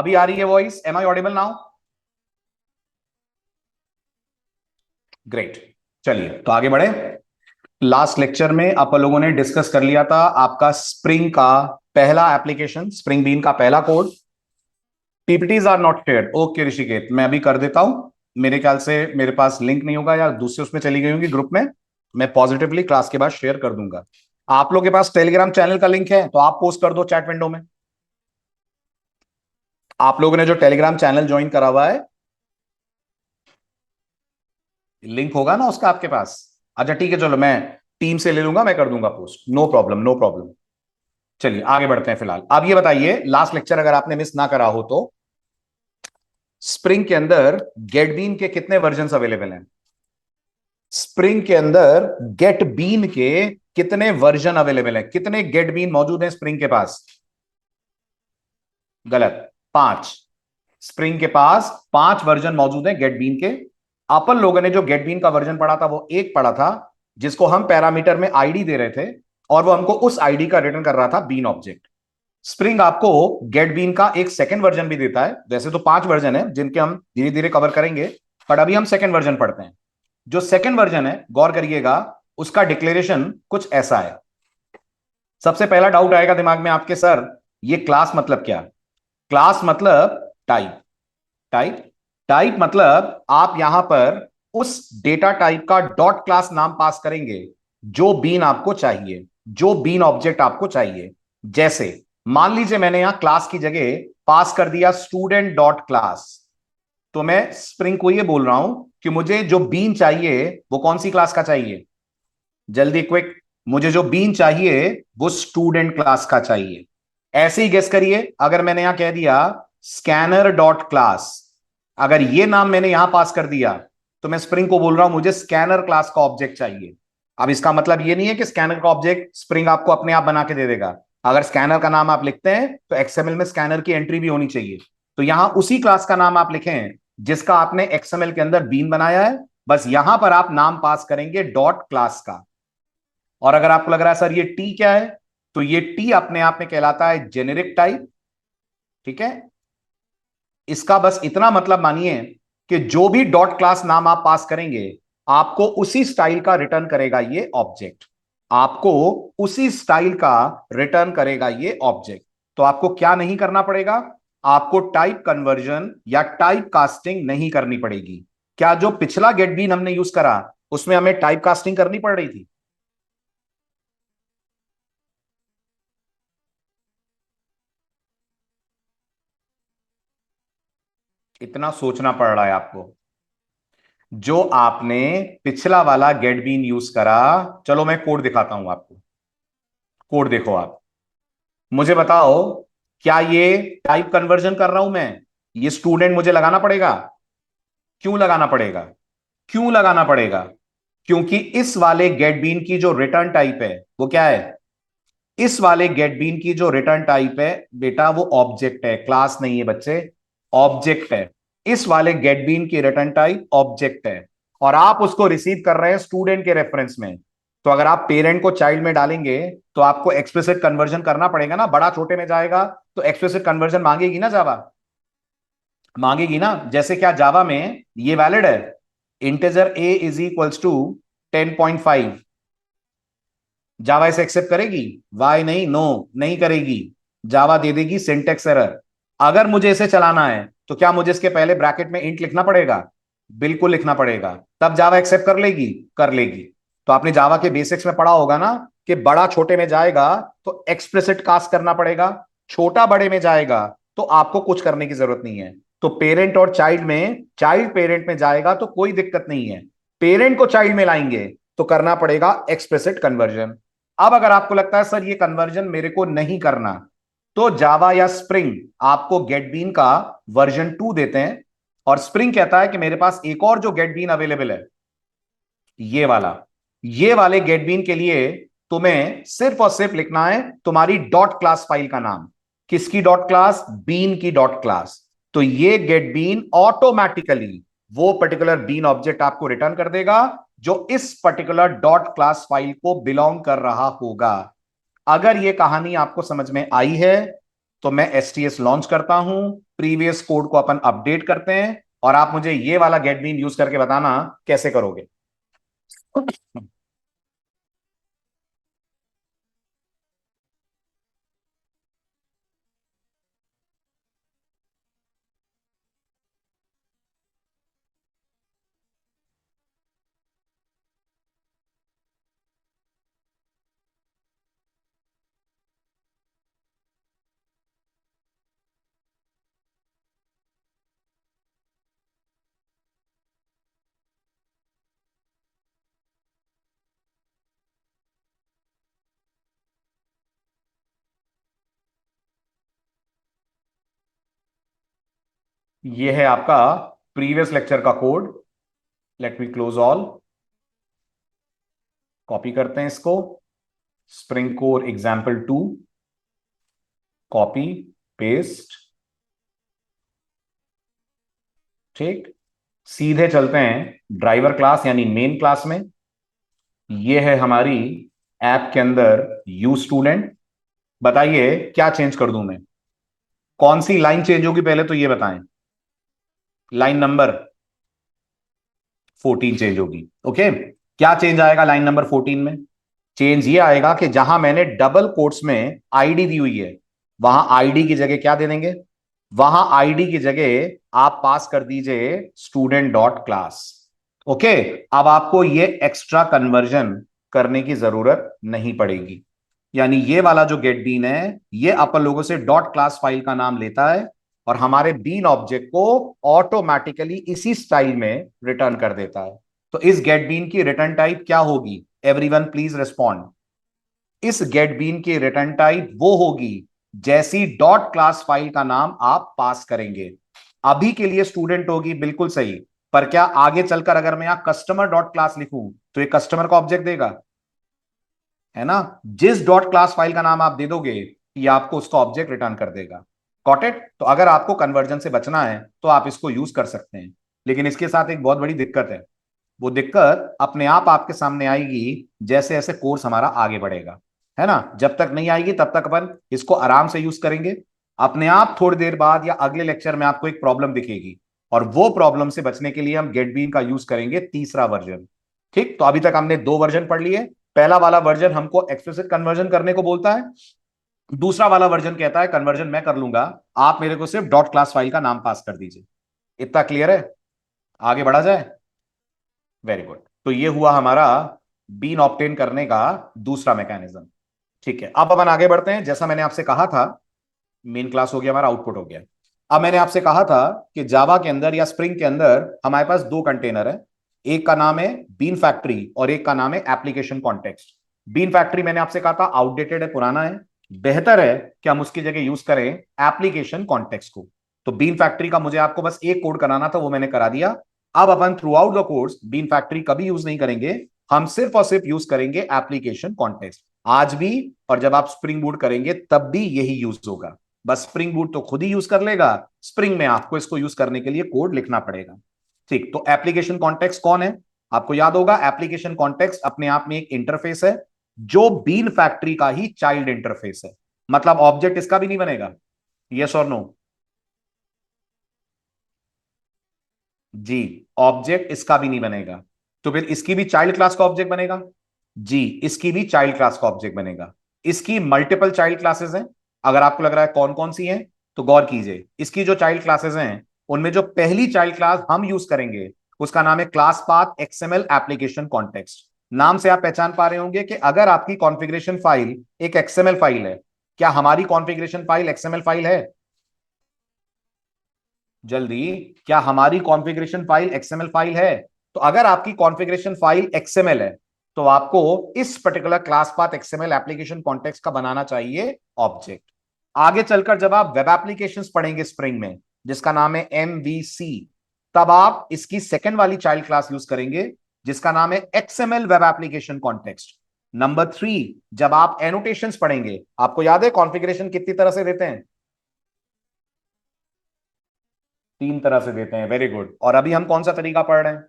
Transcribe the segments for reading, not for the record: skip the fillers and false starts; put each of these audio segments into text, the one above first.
अभी आ रही है voice? Am I audible now? Great. चलिए तो आगे बढ़े। लास्ट लेक्चर में आप लोगों ने डिस्कस कर लिया था आपका स्प्रिंग का पहला एप्लीकेशन, स्प्रिंग बीन का पहला कोड। PPTs are not shared. Okay Rishiket, मैं अभी कर देता हूं। मेरे ख्याल से मेरे पास लिंक नहीं होगा या दूसरे उसमें चली गई होंगी ग्रुप में। मैं पॉजिटिवली क्लास के बाद शेयर कर दूंगा। आप लोग के पास टेलीग्राम चैनल का लिंक है तो आप पोस्ट कर दो चैट विंडो में। आप लोगों ने जो टेलीग्राम चैनल ज्वाइन करा हुआ है, लिंक होगा ना उसका आपके पास? अच्छा ठीक है, चलो मैं टीम से ले लूंगा, मैं कर दूंगा post. No problem, no problem. चलिए आगे बढ़ते हैं। फिलहाल अब ये बताइए, लास्ट लेक्चर अगर आपने मिस ना करा हो तो स्प्रिंग के अंदर गेट बीन के कितने वर्जन अवेलेबल हैं? स्प्रिंग के अंदर गेट बीन के कितने वर्जन अवेलेबल हैं? कितने गेट बीन मौजूद हैं स्प्रिंग के पास? गलत, 5। स्प्रिंग के पास 5 वर्जन मौजूद हैं गेट बीन के। अपन लोगों ने जो गेट बीन का वर्जन पढ़ा था वो एक पढ़ा था, जिसको हम पैरामीटर में आईडी दे रहे थे और वो हमको उस आईडी का रिटर्न कर रहा था बीन ऑब्जेक्ट। स्प्रिंग आपको गेट बीन का एक सेकंड वर्जन भी देता है। वैसे तो 5 वर्जन है जिनके हम धीरे धीरे कवर करेंगे, पर अभी हम सेकंड वर्जन पढ़ते हैं। जो सेकंड वर्जन है, गौर करिएगा, उसका डिक्लेरेशन कुछ ऐसा है। सबसे पहला डाउट आएगा दिमाग में आपके, सर ये क्लास मतलब क्या? क्लास मतलब टाइप। टाइप टाइप मतलब आप यहां पर उस डेटा टाइप का डॉट क्लास नाम पास करेंगे जो बीन आपको चाहिए, जो बीन ऑब्जेक्ट आपको चाहिए। जैसे मान लीजिए मैंने यहां क्लास की जगह पास कर दिया स्टूडेंट डॉट क्लास, तो मैं स्प्रिंग को ये बोल रहा हूं कि मुझे जो बीन चाहिए वो कौन सी क्लास का चाहिए? जल्दी क्विक, मुझे जो बीन चाहिए वो स्टूडेंट क्लास का चाहिए। ऐसे ही गेस करिए, अगर मैंने यहां कह दिया स्कैनर डॉट क्लास, अगर ये नाम मैंने यहां पास कर दिया तो मैं स्प्रिंग को बोल रहा हूं मुझे स्कैनर क्लास का ऑब्जेक्ट चाहिए। अब इसका मतलब ये नहीं है कि स्कैनर का ऑब्जेक्ट स्प्रिंग आपको अपने आप बना के दे देगा। अगर स्कैनर का नाम आप लिखते हैं तो एक्सएमएल में स्कैनर की एंट्री भी होनी चाहिए। तो यहां उसी क्लास का नाम आप लिखें जिसका आपने एक्सएमएल के अंदर बीन बनाया है, बस यहां पर आप नाम पास करेंगे डॉट क्लास का। और अगर आपको लग रहा है सर ये टी क्या है, तो ये टी अपने आप में कहलाता है जेनेरिक टाइप। ठीक है, इसका बस इतना मतलब मानिए कि जो भी डॉट क्लास नाम आप पास करेंगे आपको उसी स्टाइल का रिटर्न करेगा ये ऑब्जेक्ट। आपको उसी स्टाइल का रिटर्न करेगा ये ऑब्जेक्ट। तो आपको क्या नहीं करना पड़ेगा? आपको टाइप कन्वर्जन या टाइप कास्टिंग नहीं करनी पड़ेगी। क्या जो पिछला गेट बीन हमने यूज करा उसमें हमें टाइप कास्टिंग करनी पड़ रही थी? इतना सोचना पड़ रहा है आपको? जो आपने पिछला वाला गेट बीन यूज करा, चलो मैं कोड दिखाता हूं आपको। कोड देखो आप, मुझे बताओ, क्या ये टाइप कन्वर्जन कर रहा हूं मैं? ये स्टूडेंट मुझे लगाना पड़ेगा? क्यों लगाना पड़ेगा? क्यों लगाना पड़ेगा? क्योंकि इस वाले गेट बीन की जो रिटर्न टाइप है वो क्या है? इस वाले गेट बीन की जो रिटर्न टाइप है बेटा वो ऑब्जेक्ट है, क्लास नहीं है बच्चे, ऑब्जेक्ट है। इस वाले गेट बीन की रिटर्न टाइप ऑब्जेक्ट है और आप उसको रिसीव कर रहे हैं स्टूडेंट के रेफरेंस में। तो अगर आप पेरेंट को चाइल्ड में डालेंगे तो आपको एक्सप्लिसिट कन्वर्जन करना पड़ेगा ना, बड़ा छोटे में जाएगा तो एक्सप्लिसिट कन्वर्जन मांगेगी ना जावा, मांगेगी ना। जैसे क्या जावा में ये वैलिड है, integer A is equals to 10.5, Java इसे एक्सेप्ट करेगी? वाई नहीं, नो नहीं करेगी। जावा दे देगी सिंटेक्स एरर। अगर मुझे इसे चलाना है तो क्या मुझे इसके पहले ब्रैकेट में इंट लिखना पड़ेगा? बिल्कुल लिखना पड़ेगा, तब जावा एक्सेप्ट कर लेगी? कर लेगी। तो आपने जावा के बेसिक्स में पढ़ा होगा ना कि बड़ा छोटे में जाएगा तो एक्सप्लिसिट कास्ट करना पड़ेगा, छोटा बड़े में जाएगा तो आपको कुछ करने की जरूरत नहीं है। तो पेरेंट और चाइल्ड में, चाइल्ड पेरेंट में जाएगा तो कोई दिक्कत नहीं है, पेरेंट को चाइल्ड में लाएंगे तो करना पड़ेगा एक्सप्लिसिट कन्वर्जन। अब अगर आपको लगता है सर ये कन्वर्जन मेरे को नहीं करना, तो जावा या स्प्रिंग आपको गेट बीन का वर्जन 2 देते हैं और स्प्रिंग कहता है कि मेरे पास एक और जो गेट बीन अवेलेबल है ये वाला, ये वाले गेट बीन के लिए तुम्हें सिर्फ और सिर्फ लिखना है तुम्हारी डॉट क्लास फाइल का नाम। किसकी डॉट क्लास? बीन की डॉट क्लास। तो ये गेट बीन ऑटोमेटिकली वो पर्टिकुलर बीन ऑब्जेक्ट आपको रिटर्न कर देगा जो इस पर्टिकुलर डॉट क्लास फाइल को बिलोंग कर रहा होगा। अगर ये कहानी आपको समझ में आई है तो मैं एसटीएस लॉन्च करता हूं, प्रीवियस कोड को अपन अपडेट करते हैं और आप मुझे ये वाला गेट बीन यूज करके बताना कैसे करोगे। ये है आपका प्रीवियस लेक्चर का code. Late me close all. Copy करते हैं इसको। Spring core example 2, copy paste. ठीक, सीधे चलते हैं ड्राइवर क्लास यानी मेन क्लास में। ये है हमारी ऐप के अंदर यू स्टूडेंट। बताइए क्या चेंज कर दूं मैं? कौन सी लाइन चेंज होगी पहले तो ये बताएं। लाइन नंबर 14 चेंज होगी। ओके, क्या चेंज आएगा लाइन नंबर 14 में? चेंज ये आएगा कि जहां मैंने डबल कोट्स में आईडी दी हुई है, वहां आईडी की जगह क्या दे देंगे? वहां आईडी की जगह आप पास कर दीजिए स्टूडेंट डॉट क्लास। ओके, अब आपको ये एक्स्ट्रा कन्वर्जन करने की जरूरत नहीं पड़ेगी। यानी ये वाला जो गेट बीन है, ये अपन लोगों से डॉट क्लास फाइल का नाम लेता है और हमारे बीन ऑब्जेक्ट को ऑटोमेटिकली इसी स्टाइल में रिटर्न कर देता है। तो इस गेट बीन की रिटर्न टाइप क्या होगी? Everyone please respond. इस गेट बीन की रिटर्न टाइप वो होगी जैसी डॉट क्लास फाइल का नाम आप पास करेंगे। अभी के लिए स्टूडेंट होगी, बिल्कुल सही। पर क्या आगे चलकर अगर मैं यहां कस्टमर डॉट क्लास लिखूं तो ये कस्टमर का ऑब्जेक्ट देगा? है ना? जिस डॉट क्लास फाइल का नाम आप दे दोगे, ये आपको उसका ऑब्जेक्ट रिटर्न कर देगा। Got it? तो अगर आपको कन्वर्जन से बचना है तो आप इसको यूज कर सकते हैं, लेकिन इसके साथ एक बहुत बड़ी दिक्कत है। वो दिक्कत अपने आप आपके सामने आएगी जैसे जैसे कोर्स हमारा आगे बढ़ेगा। है ना? जब तक नहीं आएगी तब तक अपन इसको आराम से यूज करेंगे। अपने आप थोड़ी देर बाद या अगले लेक्चर में आपको एक प्रॉब्लम दिखेगी और वो प्रॉब्लम से बचने के लिए हम गेट बीन का यूज करेंगे तीसरा वर्जन। ठीक, तो अभी तक हमने 2 वर्जन पढ़ लिए। पहला वाला वर्जन हमको एक्सप्लिसिट कन्वर्जन करने को बोलता है, दूसरा वाला वर्जन कहता है कन्वर्जन मैं कर लूंगा, आप मेरे को सिर्फ डॉट क्लास फाइल का नाम पास कर दीजिए। इतना क्लियर है? आगे बढ़ा जाए। Very good. तो ये हुआ हमारा बीन ऑब्टेन करने का दूसरा मैकेनिज्म। ठीक है, अब अपन आगे बढ़ते हैं। जैसा मैंने आपसे कहा था, मेन क्लास हो गया हमारा, आउटपुट हो गया। अब मैंने आपसे कहा था कि जावा के अंदर या स्प्रिंग के अंदर हमारे पास 2 कंटेनर है। एक का नाम है बीन फैक्ट्री और एक का नाम है एप्लीकेशन कॉन्टेक्स्ट। बीन फैक्ट्री मैंने आपसे कहा था आउटडेटेड है, पुराना है। बेहतर है कि हम उसकी जगह यूज करें एप्लीकेशन कॉन्टेक्स्ट को। तो बीन फैक्ट्री का मुझे आपको बस एक कोड कराना था, वो मैंने करा दिया। अब अपन throughout the course bean factory कभी यूज नहीं करेंगे, हम सिर्फ और सिर्फ यूज करेंगे एप्लीकेशन कॉन्टेक्स्ट आज भी। और जब आप स्प्रिंग बूट करेंगे तब भी यही यूज होगा। बस स्प्रिंग बूट तो खुद ही यूज कर लेगा, स्प्रिंग में आपको इसको यूज करने के लिए कोड लिखना पड़ेगा। ठीक, तो एप्लीकेशन कॉन्टेक्स्ट कौन है? आपको याद होगा, एप्लीकेशन कॉन्टेक्स्ट अपने आप में एक इंटरफेस है जो बीन फैक्ट्री का ही चाइल्ड इंटरफेस है। मतलब ऑब्जेक्ट इसका भी नहीं बनेगा? यस और नो? जी, ऑब्जेक्ट इसका भी नहीं बनेगा। तो फिर इसकी भी चाइल्ड क्लास का ऑब्जेक्ट बनेगा? जी, इसकी भी चाइल्ड क्लास का ऑब्जेक्ट बनेगा। इसकी मल्टीपल चाइल्ड क्लासेस हैं। अगर आपको लग रहा है कौन कौन सी हैं, तो गौर कीजिए। इसकी जो चाइल्ड क्लासेस हैं उनमें जो पहली चाइल्ड क्लास हम यूज करेंगे उसका नाम है class path XML application context. नाम से आप पहचान पा रहे होंगे कि अगर आपकी कॉन्फ़िगरेशन फाइल एक एक्सएमएल फाइल है, क्या हमारी कॉन्फ़िगरेशन फाइल एक्सएमएल फाइल है? जल्दी, क्या हमारी कॉन्फ़िगरेशन फाइल एक्सएमएल फाइल है? तो अगर आपकी कॉन्फ़िगरेशन फाइल एक्सएमएल है तो आपको इस particular class path XML application context का बनाना चाहिए ऑब्जेक्ट। आगे चलकर जब आप वेब एप्लीकेशंस पढ़ेंगे स्प्रिंग में, जिसका नाम है एमवीसी, तब आप इसकी सेकंड वाली चाइल्ड क्लास यूज करेंगे जिसका नाम है XML web application context. Number 3, जब आप एनोटेशंस पढ़ेंगे, आपको याद है कॉन्फ़िगरेशन कितनी तरह से देते हैं? 3 तरह से देते हैं। Very good. और अभी हम कौन सा तरीका पढ़ रहे हैं?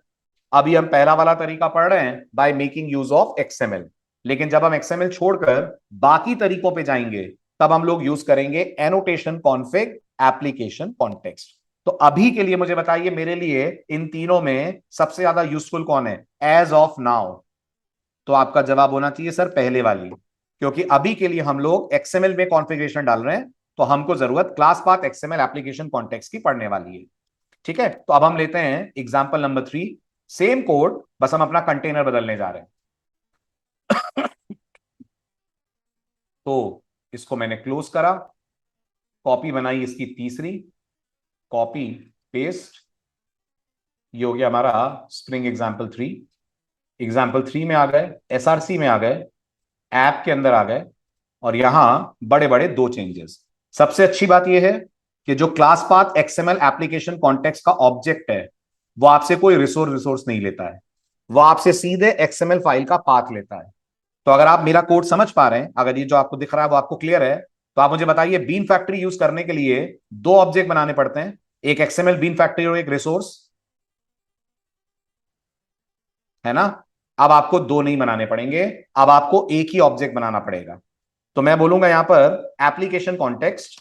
अभी हम पहला वाला तरीका पढ़ रहे हैं, by making use of XML. लेकिन जब हम एक्सएमएल छोड़कर बाकी तरीकों पे जाएंगे तब हम लोग यूज करेंगे एनोटेशन कॉन्फिग एप्लीकेशन कॉन्टेक्स्ट। तो अभी के लिए मुझे बताइए, मेरे लिए इन तीनों में सबसे ज्यादा यूजफुल कौन है एज ऑफ नाउ? तो आपका जवाब होना चाहिए सर पहले वाली, क्योंकि अभी के लिए हम लोग एक्सएमएल में कॉन्फ़िगरेशन डाल रहे हैं, तो हमको जरूरत class path XML application context की पढ़ने वाली है। ठीक है, तो अब हम लेते हैं एग्जांपल नंबर 3। सेम कोड, बस हम अपना कंटेनर बदलने जा रहे हैं। तो इसको मैंने क्लोज करा, कॉपी बनाई इसकी तीसरी, कॉपी पेस्ट, ये हो गया हमारा स्प्रिंग एग्जाम्पल 3 में आ गए, एसआरसी में आ गए, ऐप के अंदर आ गए, और यहां बड़े बड़े दो चेंजेस। सबसे अच्छी बात यह है कि जो class path XML application context का ऑब्जेक्ट है, वो आपसे कोई रिसोर्स नहीं लेता है, वो आपसे सीधे एक्सएमएल फाइल का पाथ लेता है। तो अगर आप मेरा कोड समझ पा रहे हैं, अगर ये जो आपको दिख रहा है वो आपको क्लियर है, तो आप मुझे बताइए बीन फैक्ट्री यूज करने के लिए दो ऑब्जेक्ट बनाने पड़ते हैं, एक एक्सएमएल बीन फैक्ट्री और एक रिसोर्स, है ना? अब आपको दो नहीं बनाने पड़ेंगे, अब आपको एक ही ऑब्जेक्ट बनाना पड़ेगा। तो मैं बोलूंगा यहां पर एप्लीकेशन कॉन्टेक्स्ट,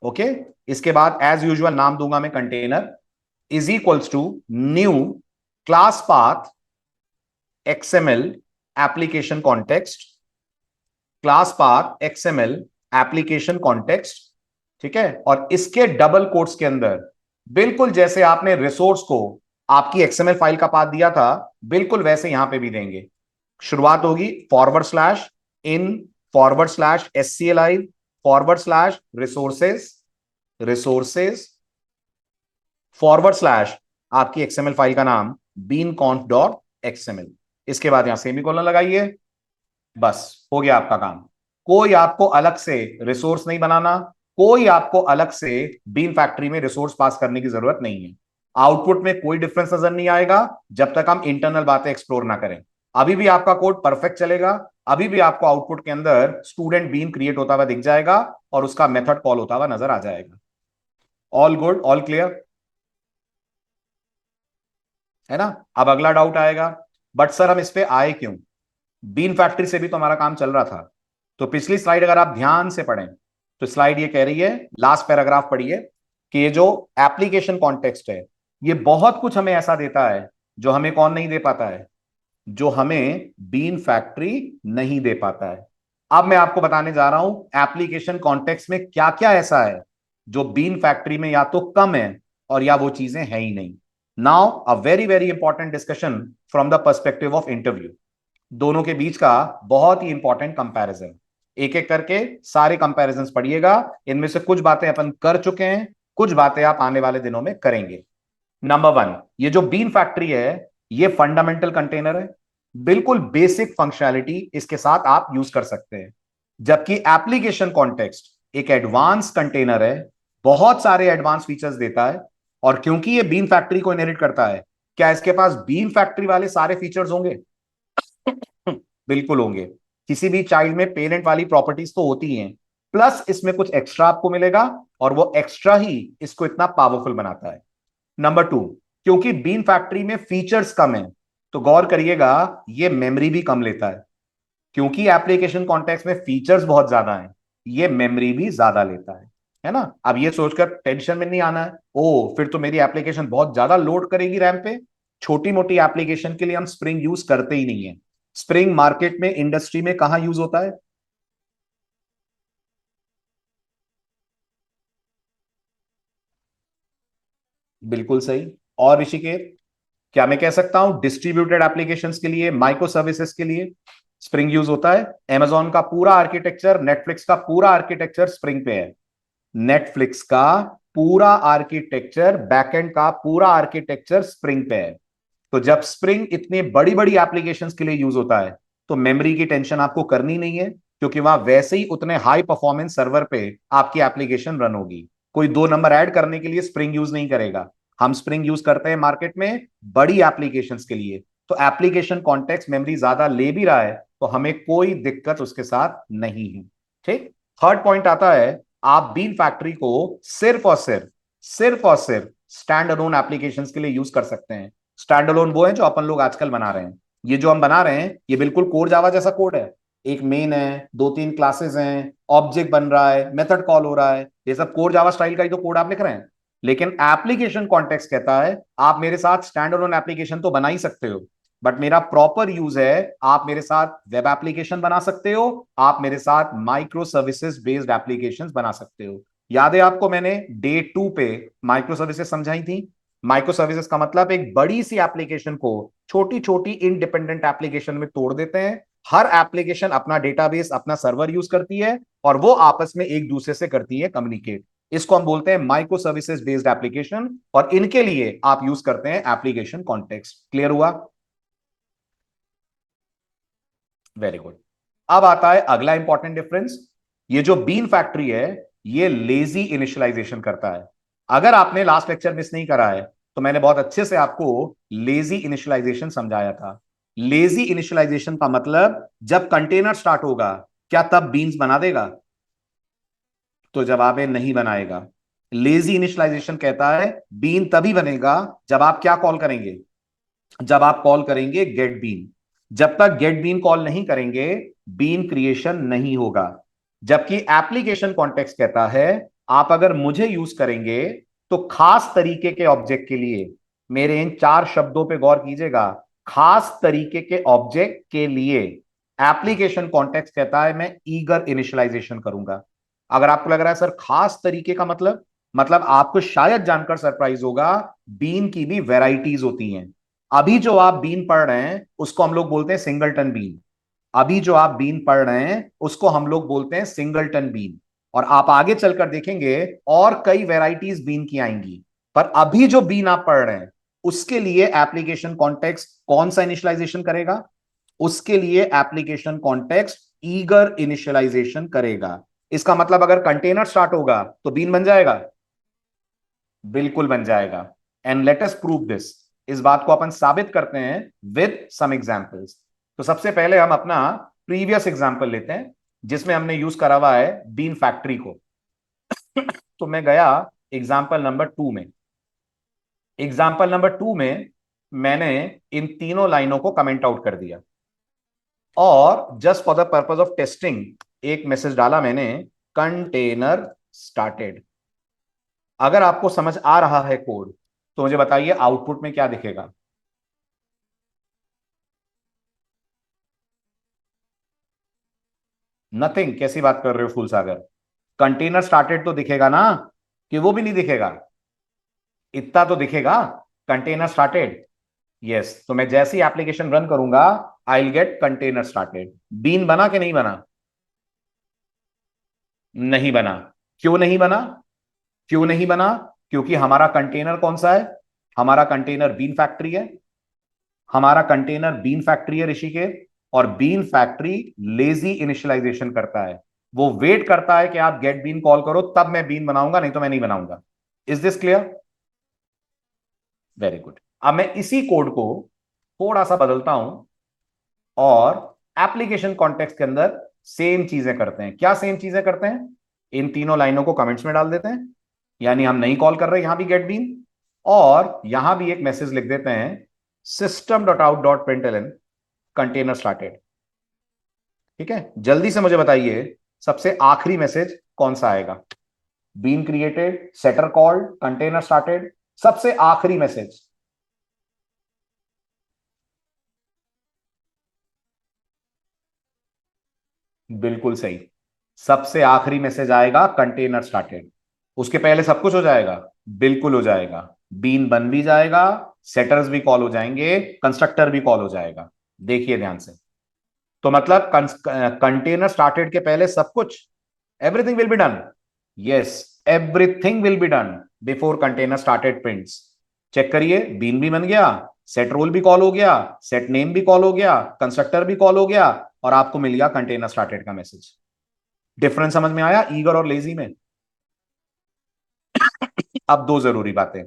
ओके, इसके बाद एज यूजुअल नाम दूंगा मैं container, is equals to new class path XML application context, class path XML application context. ठीक है, और इसके डबल कोट्स के अंदर बिल्कुल जैसे आपने रिसोर्स को आपकी एक्सएमएल फाइल का पाथ दिया था, बिल्कुल वैसे यहां पे भी देंगे। शुरुआत होगी forward slash in forward slash SCLI forward slash resources resources forward slash आपकी एक्सएमएल फाइल का नाम beanconf.xml। इसके बाद यहां सेमीकोलन लगाइए, बस हो गया आपका काम। कोई आपको अलग से रिसोर्स नहीं बनाना, कोई आपको अलग से बीन फैक्ट्री में रिसोर्स पास करने की जरूरत नहीं है। आउटपुट में कोई डिफरेंस नजर नहीं आएगा जब तक हम इंटरनल बातें एक्सप्लोर ना करें। अभी भी आपका कोड परफेक्ट चलेगा, अभी भी आपको आउटपुट के अंदर स्टूडेंट बीन क्रिएट होता हुआ दिख जाएगा और उसका मेथड कॉल होता हुआ नजर आ जाएगा। ऑल गुड, ऑल क्लियर, है ना? अब अगला डाउट आएगा, बट सर हम इस पे आए क्यों? बीन फैक्ट्री से भी तो हमारा काम चल रहा था। तो पिछली स्लाइड अगर आप ध्यान से पढ़ें, तो स्लाइड ये कह रही है, लास्ट पैराग्राफ पढ़िए, कि ये जो एप्लीकेशन कॉन्टेक्स्ट है, ये बहुत कुछ हमें ऐसा देता है जो हमें कौन नहीं दे पाता है, जो हमें बीन फैक्ट्री नहीं दे पाता है। अब मैं आपको बताने जा रहा हूं एप्लीकेशन कॉन्टेक्स्ट में क्या क्या ऐसा है जो बीन फैक्ट्री में या तो कम है और या वो चीजें हैं ही नहीं। Now a very very important discussion from the perspective of interview. दोनों के बीच का बहुत ही इंपॉर्टेंट कंपैरिजन, एक एक करके सारे कंपैरिजंस पढ़िएगा। इनमें से कुछ बातें अपन कर चुके हैं, कुछ बातें आप आने वाले दिनों में करेंगे। नंबर 1, ये जो बीन फैक्ट्री है, ये फंडामेंटल कंटेनर है, बिल्कुल बेसिक फंक्शनैलिटी इसके साथ आप यूज कर सकते हैं। जबकि एप्लीकेशन कॉन्टेक्स्ट एक एडवांस कंटेनर है, बहुत सारे एडवांस फीचर्स देता है। और क्योंकि ये बीन फैक्ट्री को इनहेरिट करता है, क्या इसके पास बीन फैक्ट्री वाले सारे फीचर्स होंगे? बिल्कुल होंगे। किसी भी चाइल्ड में पेरेंट वाली प्रॉपर्टीज तो होती हैं, प्लस इसमें कुछ एक्स्ट्रा आपको मिलेगा, और वो एक्स्ट्रा ही इसको इतना पावरफुल बनाता है। नंबर 2, क्योंकि बीन फैक्ट्री में फीचर्स कम है, तो गौर करिएगा ये मेमोरी भी कम लेता है। क्योंकि एप्लीकेशन कॉन्टेक्स्ट में फीचर्स बहुत ज्यादा हैं, ये मेमोरी भी ज्यादा लेता है ना? अब ये सोचकर टेंशन में नहीं आना है, ओ फिर तो मेरी एप्लीकेशन बहुत ज्यादा लोड करेगी रैम पे। छोटी मोटी एप्लीकेशन के लिए हम स्प्रिंग यूज करते ही नहीं है। स्प्रिंग मार्केट में, इंडस्ट्री में कहां यूज होता है? बिल्कुल सही। और ऋषिकेश, क्या मैं कह सकता हूं डिस्ट्रीब्यूटेड एप्लीकेशंस के लिए, माइक्रो सर्विसेज के लिए स्प्रिंग यूज होता है? Amazon का पूरा आर्किटेक्चर, नेटफ्लिक्स का पूरा आर्किटेक्चर स्प्रिंग पे है। नेटफ्लिक्स का पूरा आर्किटेक्चर, बैकएंड का पूरा आर्किटेक्चर स्प्रिंग पे है। तो जब स्प्रिंग इतनी बड़ी बड़ी एप्लीकेशंस के लिए यूज होता है, तो मेमोरी की टेंशन आपको करनी नहीं है, क्योंकि वहां वैसे ही उतने हाई परफॉर्मेंस सर्वर पे आपकी एप्लीकेशन रन होगी। कोई दो नंबर ऐड करने के लिए स्प्रिंग यूज नहीं करेगा। हम स्प्रिंग यूज करते हैं मार्केट में बड़ी एप्लीकेशंस के लिए। तो एप्लीकेशन कॉन्टेक्स्ट मेमोरी ज्यादा ले भी रहा है, तो हमें कोई दिक्कत उसके साथ नहीं है। ठीक। थर्ड पॉइंट आता है, आप बीन फैक्ट्री को सिर्फ और सिर्फ स्टैंड अलोन एप्लीकेशंस के लिए यूज कर सकते हैं। स्टैंड अलोन वो है जो अपन लोग आजकल बना रहे हैं। ये जो हम बना रहे हैं, ये बिल्कुल कोर जावा जैसा कोड है, एक मेन है, दो तीन क्लासेस हैं, ऑब्जेक्ट बन रहा है, मेथड कॉल हो रहा है, ये सब कोर जावा स्टाइल का ही तो कोड आप लिख रहे हैं। लेकिन एप्लीकेशन कॉन्टेक्स्ट कहता है आप मेरे साथ स्टैंड अलोन एप्लीकेशन तो बना ही सकते हो, बट मेरा प्रॉपर यूज है आप मेरे साथ वेब एप्लीकेशन बना सकते हो, आप मेरे साथ माइक्रो सर्विसेज बेस्ड एप्लीकेशंस बना सकते हो। याद है आपको मैंने डे 2 पे माइक्रो सर्विसेज समझाई थी। माइक्रो सर्विसेज का मतलब एक बड़ी सी एप्लीकेशन को छोटी छोटी इंडिपेंडेंट एप्लीकेशन में तोड़ देते हैं। हर एप्लीकेशन अपना डेटाबेस अपना सर्वर यूज करती है और वो आपस में एक दूसरे से करती है कम्युनिकेट। इसको हम बोलते हैं माइक्रो सर्विसेज बेस्ड एप्लीकेशन, और इनके लिए आप यूज करते हैं एप्लीकेशन कॉन्टेक्स्ट। क्लियर हुआ? Very good. अब आता है अगला इंपॉर्टेंट डिफरेंस। ये जो बीन फैक्ट्री है ये लेजी इनिशियलाइजेशन करता है। अगर आपने लास्ट लेक्चर मिस नहीं करा है तो मैंने बहुत अच्छे से आपको लेजी इनिशियलाइजेशन समझाया था। लेजी इनिशियलाइजेशन का मतलब जब कंटेनर स्टार्ट होगा क्या तब बीन्स बना देगा? तो जवाब है नहीं बनाएगा। लेजी इनिशियलाइजेशन कहता है बीन तभी बनेगा जब आप क्या कॉल करेंगे, जब आप कॉल करेंगे गेट बीन। जब तक गेट बीन कॉल नहीं करेंगे बीन क्रिएशन नहीं होगा। जबकि एप्लीकेशन कॉन्टेक्स्ट कहता है आप अगर मुझे यूज करेंगे तो खास तरीके के ऑब्जेक्ट के लिए, मेरे इन चार शब्दों पे गौर कीजिएगा, खास तरीके के ऑब्जेक्ट के लिए एप्लीकेशन कॉन्टेक्स्ट कहता है मैं ईगर इनिशियलाइजेशन करूंगा। अगर आपको लग रहा है सर खास तरीके का मतलब आपको शायद जानकर सरप्राइज होगा बीन की भी वेराइटीज होती हैं। अभी जो आप बीन पढ़ रहे हैं उसको हम लोग बोलते हैं सिंगलटन बीन। अभी जो आप बीन पढ़ रहे हैं उसको हम लोग बोलते हैं सिंगलटन बीन। और आप आगे चलकर देखेंगे और कई वैरायटीज बीन की आएंगी। पर अभी जो बीन आप पढ़ रहे हैं उसके लिए एप्लीकेशन कॉन्टेक्स्ट कौन सा इनिशियलाइजेशन करेगा? उसके लिए एप्लीकेशन कॉन्टेक्स्ट ईगर इनिशियलाइजेशन करेगा। इसका मतलब अगर कंटेनर स्टार्ट होगा तो बीन बन जाएगा, बिल्कुल बन जाएगा। And let us prove this. इस बात को अपन साबित करते हैं विद सम एग्जांपल्स। तो सबसे पहले हम अपना प्रीवियस एग्जांपल लेते हैं जिसमें हमने यूज करा हुआ है बीन फैक्ट्री को। तो मैं गया एग्जांपल नंबर 2 में। एग्जांपल नंबर 2 में मैंने इन तीनों लाइनों को कमेंट आउट कर दिया और just for the purpose of testing एक मैसेज डाला मैंने, कंटेनर स्टार्टेड। अगर आपको समझ आ रहा है कोड तो मुझे बताइए आउटपुट में क्या दिखेगा? नथिंग। कैसी बात कर रहे हो फूल सागर? कंटेनर स्टार्टेड तो दिखेगा ना, कि वो भी नहीं दिखेगा? इतना तो दिखेगा, कंटेनर स्टार्टेड। यस, तो मैं जैसी एप्लीकेशन रन करूंगा I will get container started. Bean बना कि नहीं बना? नहीं बना। क्यों नहीं बना? क्यों नहीं बना? क्योंकि हमारा कंटेनर कौन सा है? हमारा कंटेनर बीन फैक्ट्री है। हमारा कंटेनर बीन फैक्ट्री है ऋषिकेश। और बीन फैक्ट्री लेजी इनिशियलाइजेशन करता है। वो वेट करता है कि आप गेट बीन कॉल करो तब मैं बीन बनाऊंगा, नहीं तो मैं नहीं बनाऊंगा। Is this clear? Very good. अब मैं इसी कोड को थोड़ा सा बदलता हूं और एप्लीकेशन कॉन्टेक्स्ट के अंदर सेम चीजें करते हैं। क्या सेम चीजें करते हैं? इन तीनों लाइनों को कमेंट्स में डाल देते हैं, यानी हम नहीं कॉल कर रहे यहां भी गेट बीन, और यहां भी एक मैसेज लिख देते हैं system dot out dot println container started. ठीक है, जल्दी से मुझे बताइए सबसे आखिरी मैसेज कौन सा आएगा? Bean created, setter called, container started, सबसे आखिरी मैसेज। बिल्कुल सही, सबसे आखिरी मैसेज आएगा कंटेनर स्टार्टेड। उसके पहले सब कुछ हो जाएगा? बिल्कुल हो जाएगा। बीन बन भी जाएगा, सेटर्स भी कॉल हो जाएंगे, कंस्ट्रक्टर भी कॉल हो जाएगा। देखिए ध्यान से। तो मतलब कंटेनर स्टार्टेड के पहले सब कुछ, everything will be done. Yes, everything will be done before container started prints. Check करिए, बीन भी बन गया, सेट रोल भी कॉल हो गया, सेट नेम भी कॉल हो गया, कंस्ट्रक्टर भी कॉल हो गया, और आपको मिल गया कंटेनर स्टार्टेड का मैसेज। डिफरेंस समझ में आया ईगर और लेजी में? अब दो जरूरी बातें।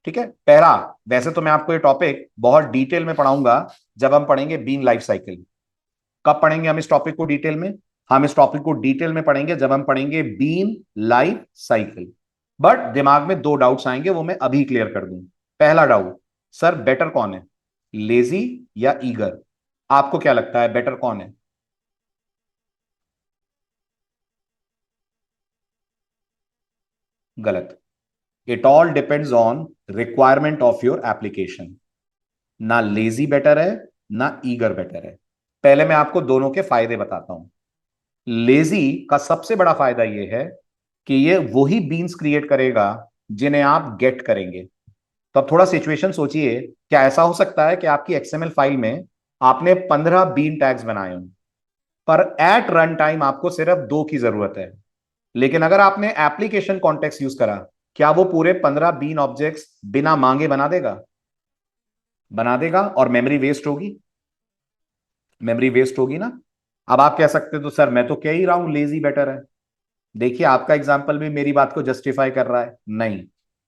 ठीक है, पहला, वैसे तो मैं आपको ये टॉपिक बहुत डिटेल में पढ़ाऊंगा जब हम पढ़ेंगे बीन लाइफ साइकिल। कब पढ़ेंगे हम इस टॉपिक को डिटेल में? हम इस टॉपिक को डिटेल में पढ़ेंगे जब हम पढ़ेंगे बीन लाइफ साइकिल। बट दिमाग में दो डाउट्स आएंगे, वो मैं अभी क्लियर कर दूं। पहला डाउट, सर बेटर कौन है, लेजी या ईगर? आपको क्या लगता है बेटर कौन है? गलत। It all depends on requirement of your application. ना लेजी बेटर है, ना ईगर बेटर है। पहले मैं आपको दोनों के फायदे बताता हूं। लेजी का सबसे बड़ा फायदा यह है कि ये वही बीन्स क्रिएट करेगा जिन्हें आप गेट करेंगे। तो अब थोड़ा सिचुएशन सोचिए, क्या ऐसा हो सकता है कि आपकी एक्सएमएल फाइल में आपने 15 बीन टैग्स बनाए हों, पर एट रन टाइम आपको सिर्फ 2 की जरूरत है। लेकिन अगर आपने एप्लीकेशन कॉन्टेक्स्ट यूज करा, क्या वो पूरे 15 बीन ऑब्जेक्ट्स बिना मांगे बना देगा? बना देगा, और मेमोरी वेस्ट होगी। मेमोरी वेस्ट होगी ना। अब आप कह सकते हो तो सर मैं तो कह ही रहा हूं लेजी बेटर है। देखिए आपका एग्जाम्पल भी मेरी बात को जस्टिफाई कर रहा है। नहीं,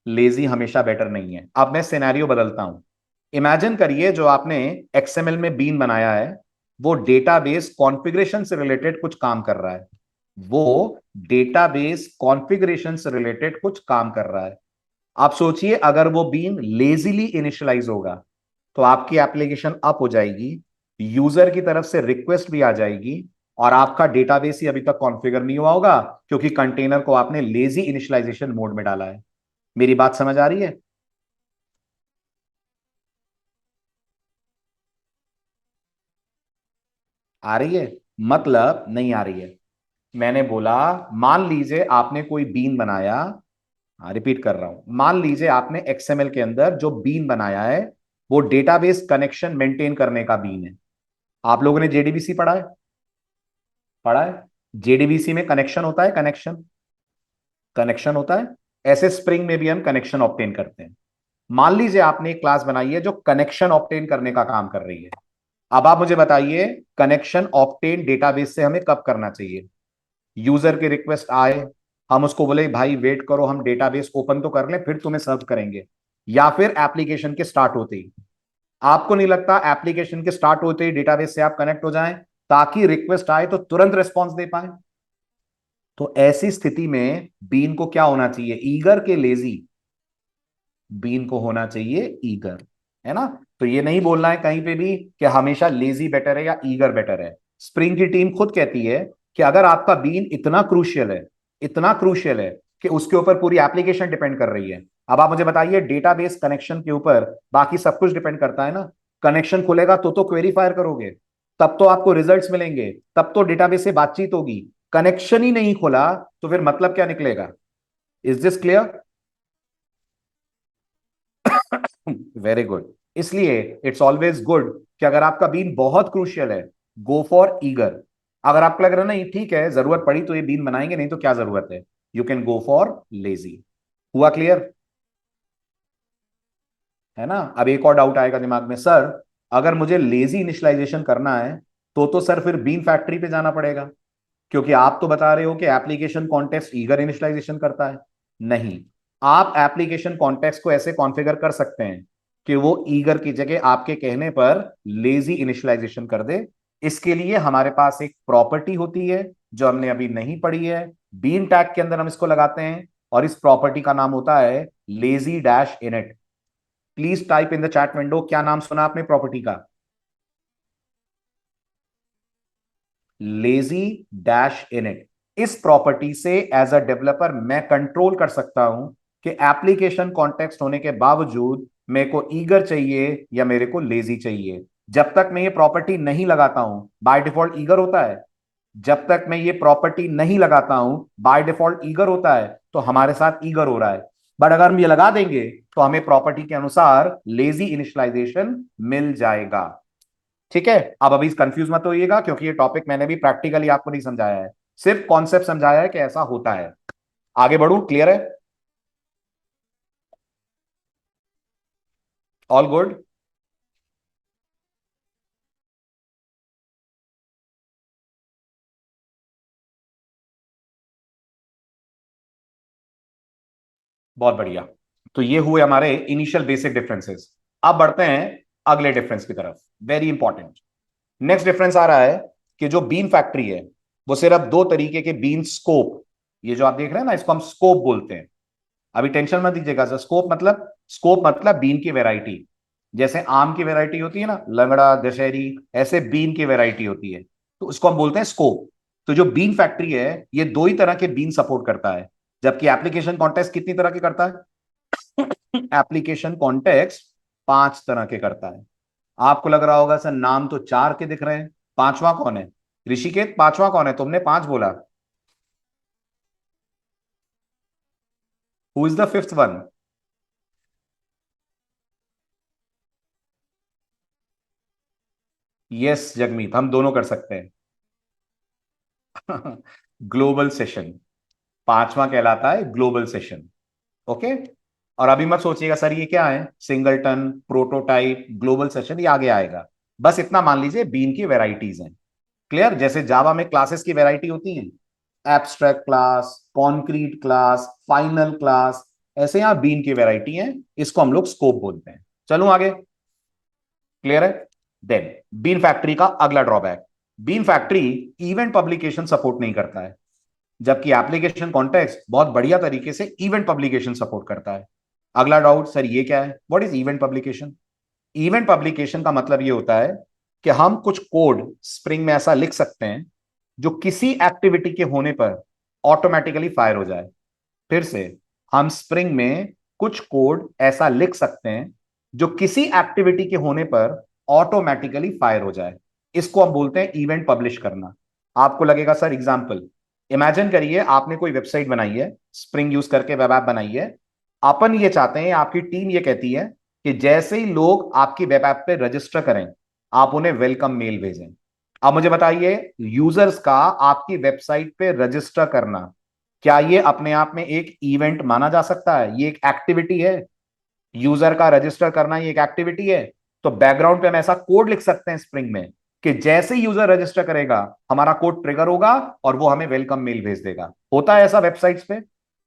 लेजी हमेशा बेटर नहीं है। अब मैं सिनेरियो बदलता हूं। इमेजिन करिए जो आपने एक्सएमएल में बीन बनाया है वो डेटाबेस कॉन्फ़िगरेशन से रिलेटेड कुछ काम कर रहा है। वो डेटाबेस कॉन्फ़िगरेशन से रिलेटेड कुछ काम कर रहा है। आप सोचिए अगर वो बीन लेजीली इनिशियलाइज होगा तो आपकी एप्लीकेशन अप हो जाएगी, यूजर की तरफ से रिक्वेस्ट भी आ जाएगी, और आपका डेटाबेस ही अभी तक कॉन्फ़िगर नहीं हुआ होगा क्योंकि कंटेनर को आपने लेजी इनिशियलाइजेशन मोड में डाला है। मेरी बात समझ आ रही है? आ रही है? मतलब नहीं आ रही है। मैंने बोला, मान लीजिए आपने कोई बीन बनाया। हाँ, रिपीट कर रहा हूं। मान लीजिए आपने एक्सएमएल के अंदर जो बीन बनाया है वो डेटाबेस कनेक्शन मेंटेन करने का बीन है। आप लोगों ने जेडीबीसी पढ़ा है? पढ़ा है। जेडीबीसी में कनेक्शन होता है, कनेक्शन। कनेक्शन होता है। ऐसे स्प्रिंग में भी हम कनेक्शन ऑब्टेन करते हैं। मान लीजिए आपने एक क्लास बनाई है जो कनेक्शन ऑब्टेन करने का काम कर रही है। अब आप मुझे बताइए, कनेक्शन ऑब्टेन डेटाबेस से हमें कब करना चाहिए? यूजर की रिक्वेस्ट आए, हम उसको बोले भाई वेट करो, हम डेटाबेस ओपन तो कर लें फिर तुम्हें सर्व करेंगे, या फिर एप्लीकेशन के स्टार्ट होते ही? आपको नहीं लगता एप्लीकेशन के स्टार्ट होते ही डेटाबेस से आप कनेक्ट हो जाएं ताकि रिक्वेस्ट आए तो तुरंत रिस्पॉन्स दे पाए? तो ऐसी स्थिति में बीन को क्या होना चाहिए, ईगर के लेजी? बीन को होना चाहिए ईगर। है ना? तो ये नहीं बोलना है कहीं पे भी कि हमेशा लेजी बेटर है या ईगर बेटर है। स्प्रिंग की टीम खुद कहती है कि अगर आपका बीन इतना क्रूशियल है, इतना क्रूशियल है कि उसके ऊपर पूरी एप्लीकेशन डिपेंड कर रही है। अब आप मुझे बताइए, डेटाबेस कनेक्शन के ऊपर बाकी सब कुछ डिपेंड करता है ना। कनेक्शन खुलेगा तो क्वेरी फायर करोगे, तब तो आपको रिजल्ट्स मिलेंगे, तब तो डेटाबेस से बातचीत होगी। कनेक्शन ही नहीं खुला तो फिर मतलब क्या निकलेगा? Is this clear? Very good. इसलिए इट्स ऑलवेज गुड कि अगर आपका बीन बहुत क्रूशियल है, गो फॉर ईगर। अगर आपको लग रहा है नहीं ठीक है, जरूरत पड़ी तो ये बीन बनाएंगे, नहीं तो क्या जरूरत है, you can go for lazy. हुआ क्लियर? है ना? अब एक और डाउट आएगा दिमाग में, सर अगर मुझे लेजी इनिशियलाइजेशन करना है तो सर फिर बीन फैक्ट्री पे जाना पड़ेगा, क्योंकि आप तो बता रहे हो कि एप्लीकेशन कॉन्टेक्स्ट ईगर इनिशियलाइजेशन करता है। नहीं, आप एप्लीकेशन कॉन्टेक्स्ट को ऐसे कॉन्फ़िगर कर सकते हैं कि वो ईगर की जगह आपके कहने पर लेजी इनिशियलाइजेशन कर दे। इसके लिए हमारे पास एक प्रॉपर्टी होती है जो हमने अभी नहीं पढ़ी है, बीन टैग के अंदर हम इसको लगाते हैं, और इस प्रॉपर्टी का नाम होता है lazy dash init. Please type in the chat window, क्या नाम सुना आपने प्रॉपर्टी का? Lazy dash init. इस प्रॉपर्टी से एज अ डेवलपर मैं कंट्रोल कर सकता हूं कि एप्लीकेशन कॉन्टेक्स्ट होने के बावजूद मेरे को ईगर चाहिए या मेरे को लेजी चाहिए। जब तक मैं ये प्रॉपर्टी नहीं लगाता हूं बाय डिफॉल्ट ईगर होता है। जब तक मैं ये प्रॉपर्टी नहीं लगाता हूं बाय डिफॉल्ट ईगर होता है, तो हमारे साथ ईगर हो रहा है। बट अगर हम ये लगा देंगे तो हमें प्रॉपर्टी के अनुसार लेजी इनिशियलाइजेशन मिल जाएगा। ठीक है? अब अभी कंफ्यूज मत होइएगा क्योंकि ये टॉपिक मैंने भी प्रैक्टिकली आपको नहीं समझाया है, सिर्फ कॉन्सेप्ट समझाया है कि ऐसा होता है। आगे बढ़ू? क्लियर है? All good? बहुत बढ़िया। तो ये हुए हमारे इनिशियल बेसिक डिफरेंसेस। अब बढ़ते हैं अगले डिफरेंस की तरफ, वेरी इंपॉर्टेंट। नेक्स्ट डिफरेंस आ रहा है कि जो बीन फैक्ट्री है वो सिर्फ दो तरीके के बीन स्कोप, ये जो आप देख रहे हैं ना इसको हम स्कोप बोलते हैं। अभी टेंशन मत दीजिएगा सर, स्कोप मतलब बीन की वैरायटी। जैसे आम की वैरायटी होती है ना, लंगड़ा, दशहरी, ऐसे बीन की वैरायटी होती है, तो उसको हम बोलते हैं स्कोप। तो जो बीन फैक्ट्री है ये दो ही तरह के बीन सपोर्ट करता है। जबकि एप्लीकेशन कॉन्टेक्स्ट कितनी तरह के करता है? एप्लीकेशन कॉन्टेक्स्ट 5 तरह के करता है। आपको लग रहा होगा सर नाम तो 4 के दिख रहे हैं, पांचवा कौन है? ऋषिकेत, पांचवा कौन है? तुमने 5 बोला। Who is the fifth one? Yes Jagmeet, हम दोनों कर सकते हैं। ग्लोबल सेशन, पांचवा कहलाता है ग्लोबल सेशन। ओके। और अभी मत सोचिएगा सर ये क्या है, सिंगलटन, प्रोटोटाइप, ग्लोबल सेशन, ये आगे आएगा। बस इतना मान लीजिए बीन की वेराइटीज हैं। क्लियर? जैसे जावा में क्लासेस की वैरायटी होती है, abstract class, concrete class, final class, ऐसे यहां बीन की वैरायटी है, इसको हम लोग स्कोप बोलते हैं। चलूं आगे? क्लियर है? देन बीन फैक्ट्री का अगला drawback, bean factory event publication support नहीं करता है, जबकि एप्लीकेशन कॉन्टेक्स्ट बहुत बढ़िया तरीके से इवेंट पब्लिकेशन सपोर्ट करता है। अगला डाउट, सर ये क्या है? What is event publication? Event publication का मतलब ये होता है कि हम कुछ कोड स्प्रिंग में ऐसा लिख सकते हैं जो किसी एक्टिविटी के होने पर ऑटोमेटिकली फायर हो जाए। फिर से, हम स्प्रिंग में कुछ कोड ऐसा लिख सकते हैं जो किसी एक्टिविटी के होने पर ऑटोमेटिकली फायर हो जाए। इसको हम बोलते हैं इवेंट पब्लिश करना। आपको लगेगा सर एग्जांपल, इमेजिन करिए आपने कोई वेबसाइट बनाई है, स्प्रिंग यूज करके वेब ऐप बनाई है। अपन ये चाहते हैं, आपकी टीम ये कहती है कि जैसे ही लोग आपकी वेब ऐप पे रजिस्टर करें, आप उन्हें वेलकम मेल भेजें। अब मुझे बताइए, यूजर्स का आपकी वेबसाइट पे रजिस्टर करना, क्या ये अपने आप में एक इवेंट माना जा सकता है? ये एक एक्टिविटी है। यूजर का रजिस्टर करना ये एक एक्टिविटी है। तो बैकग्राउंड पे हम ऐसा कोड लिख सकते हैं स्प्रिंग में कि जैसे ही यूजर रजिस्टर करेगा, हमारा कोड ट्रिगर होगा और वो हमें वेलकम मेल भेज देगा। होता है ऐसा वेबसाइट्स पे।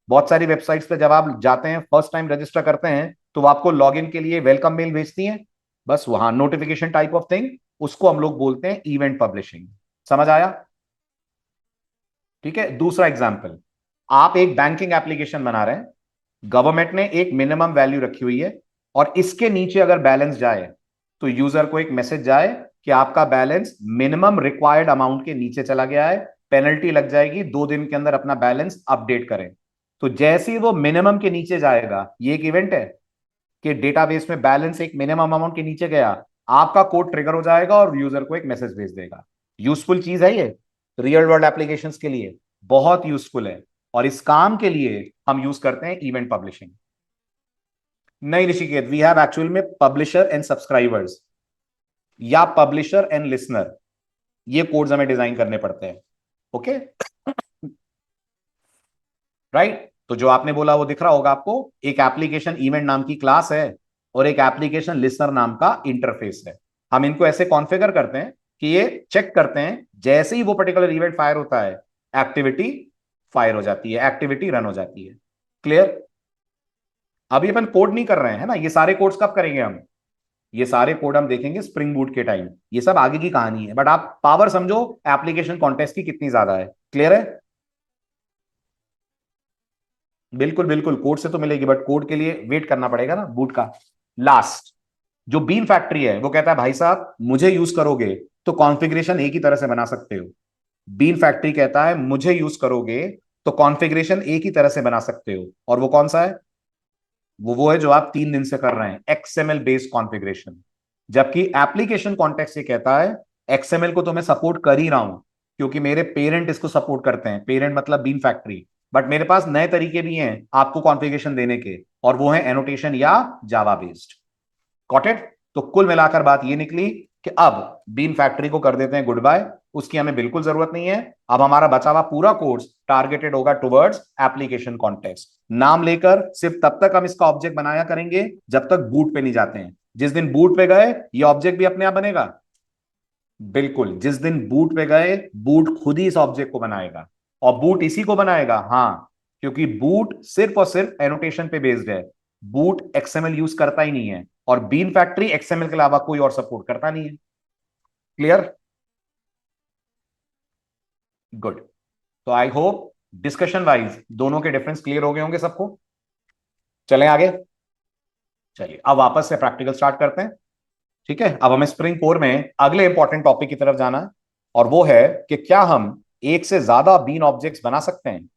बहुत सारी वेबसाइट्स पे जब आप जाते हैं, फर्स्ट टाइम रजिस्टर करते हैं, तो वो आपको लॉगिन के लिए वेलकम मेल भेजती हैं। बस वहां नोटिफिकेशन टाइप ऑफ थिंग, उसको हम लोग बोलते हैं इवेंट पब्लिशिंग। समझ आया? ठीक है। दूसरा एग्जाम्पल, आप एक बैंकिंग एप्लीकेशन बना रहे हैं, गवर्नमेंट ने एक मिनिमम वैल्यू रखी हुई है, और इसके नीचे अगर बैलेंस जाए तो यूजर को एक मैसेज जाए कि आपका बैलेंस मिनिमम रिक्वायर्ड अमाउंट के नीचे चला गया है, पेनल्टी लग जाएगी, 2 दिन के अंदर अपना बैलेंस अपडेट करें। तो जैसे ही वो मिनिमम के नीचे जाएगा, ये एक इवेंट है कि डेटाबेस में बैलेंस एक मिनिमम अमाउंट के नीचे गया, आपका कोड ट्रिगर हो जाएगा और यूजर को एक मैसेज भेज देगा। यूजफुल चीज है ये, रियल वर्ल्ड एप्लीकेशंस के लिए बहुत यूजफुल है, और इस काम के लिए हम यूज करते हैं इवेंट पब्लिशिंग। नहीं ऋषिकेत, वी हैव एक्चुअल में पब्लिशर एंड सब्सक्राइबर्स या पब्लिशर एंड लिसनर, ये कोड्स हमें डिजाइन करने पड़ते हैं। Okay, right? तो जो आपने बोला वो दिख रहा होगा आपको, एक एप्लीकेशन इवेंट नाम की क्लास है और एक एप्लीकेशन लिसनर नाम का इंटरफेस है। हम इनको ऐसे कॉन्फ़िगर करते हैं कि ये चेक करते हैं जैसे ही वो पर्टिकुलर इवेंट फायर होता है, एक्टिविटी फायर हो जाती है, एक्टिविटी रन हो जाती है। क्लियर? अभी अपन कोड नहीं कर रहे हैं, है ना? ये सारे कोड्स कब करेंगे हम? ये सारे कोड हम देखेंगे स्प्रिंग बूट के टाइम। ये सब आगे की कहानी है, बट आप पावर समझो एप्लीकेशन कॉन्टेक्स्ट की कितनी ज्यादा है। क्लियर है? बिल्कुल बिल्कुल, कोड से तो मिलेगी, बट कोड के लिए वेट करना पड़ेगा ना बूट का। लास्ट, जो बीन फैक्ट्री है वो कहता है भाई साहब मुझे यूज करोगे तो कॉन्फ़िगरेशन एक ही तरह से बना सकते हो। बीन फैक्ट्री कहता है मुझे यूज करोगे तो कॉन्फ़िगरेशन एक ही तरह से बना सकते हो, और वो कौन सा है? वो है जो आप 3 दिन से कर रहे हैं, एक्सएमएल बेस्ड कॉन्फ़िगरेशन। जबकि एप्लीकेशन कॉन्टेक्स्ट ये कहता है एक्सएमएल को तो मैं सपोर्ट कर ही रहा हूं, क्योंकि मेरे पेरेंट इसको सपोर्ट करते हैं, पेरेंट मतलब बीन फैक्ट्री। बट मेरे पास नए तरीके भी हैं आपको कॉन्फ़िगरेशन देने के, और वो है एनोटेशन या जावा बेस्ड। Got it? तो कुल मिलाकर बात ये निकली कि अब बीन फैक्ट्री को कर देते हैं गुड बाय, उसकी हमें बिल्कुल जरूरत नहीं है। अब हमारा बचा हुआ पूरा कोर्स टारगेटेड होगा टुवर्ड्स एप्लीकेशन कॉन्टेक्स्ट। नाम लेकर सिर्फ तब तक हम इसका ऑब्जेक्ट बनाया करेंगे जब तक बूट पे नहीं जाते हैं। जिस दिन बूट पे गए ये ऑब्जेक्ट भी अपने आप बनेगा। बिल्कुल, जिस दिन बूट पे गए बूट खुद ही इस ऑब्जेक्ट को बनाएगा, और बूट इसी को बनाएगा, हाँ, क्योंकि बूट सिर्फ और सिर्फ एनोटेशन पे बेस्ड है। बूट एक्सएमएल यूज करता ही नहीं है, और बीन फैक्ट्री एक्सएमएल के अलावा कोई और सपोर्ट करता नहीं है। क्लियर? गुड। तो आई होप डिस्कशन वाइज दोनों के डिफरेंस क्लियर हो गए होंगे सबको। चलें आगे? चलिए अब वापस से प्रैक्टिकल स्टार्ट करते हैं। ठीक है, अब हमें स्प्रिंग कोर में अगले इंपॉर्टेंट टॉपिक की तरफ जाना है, और वो है कि क्या हम एक से ज्यादा बीन ऑब्जेक्ट्स बना सकते हैं।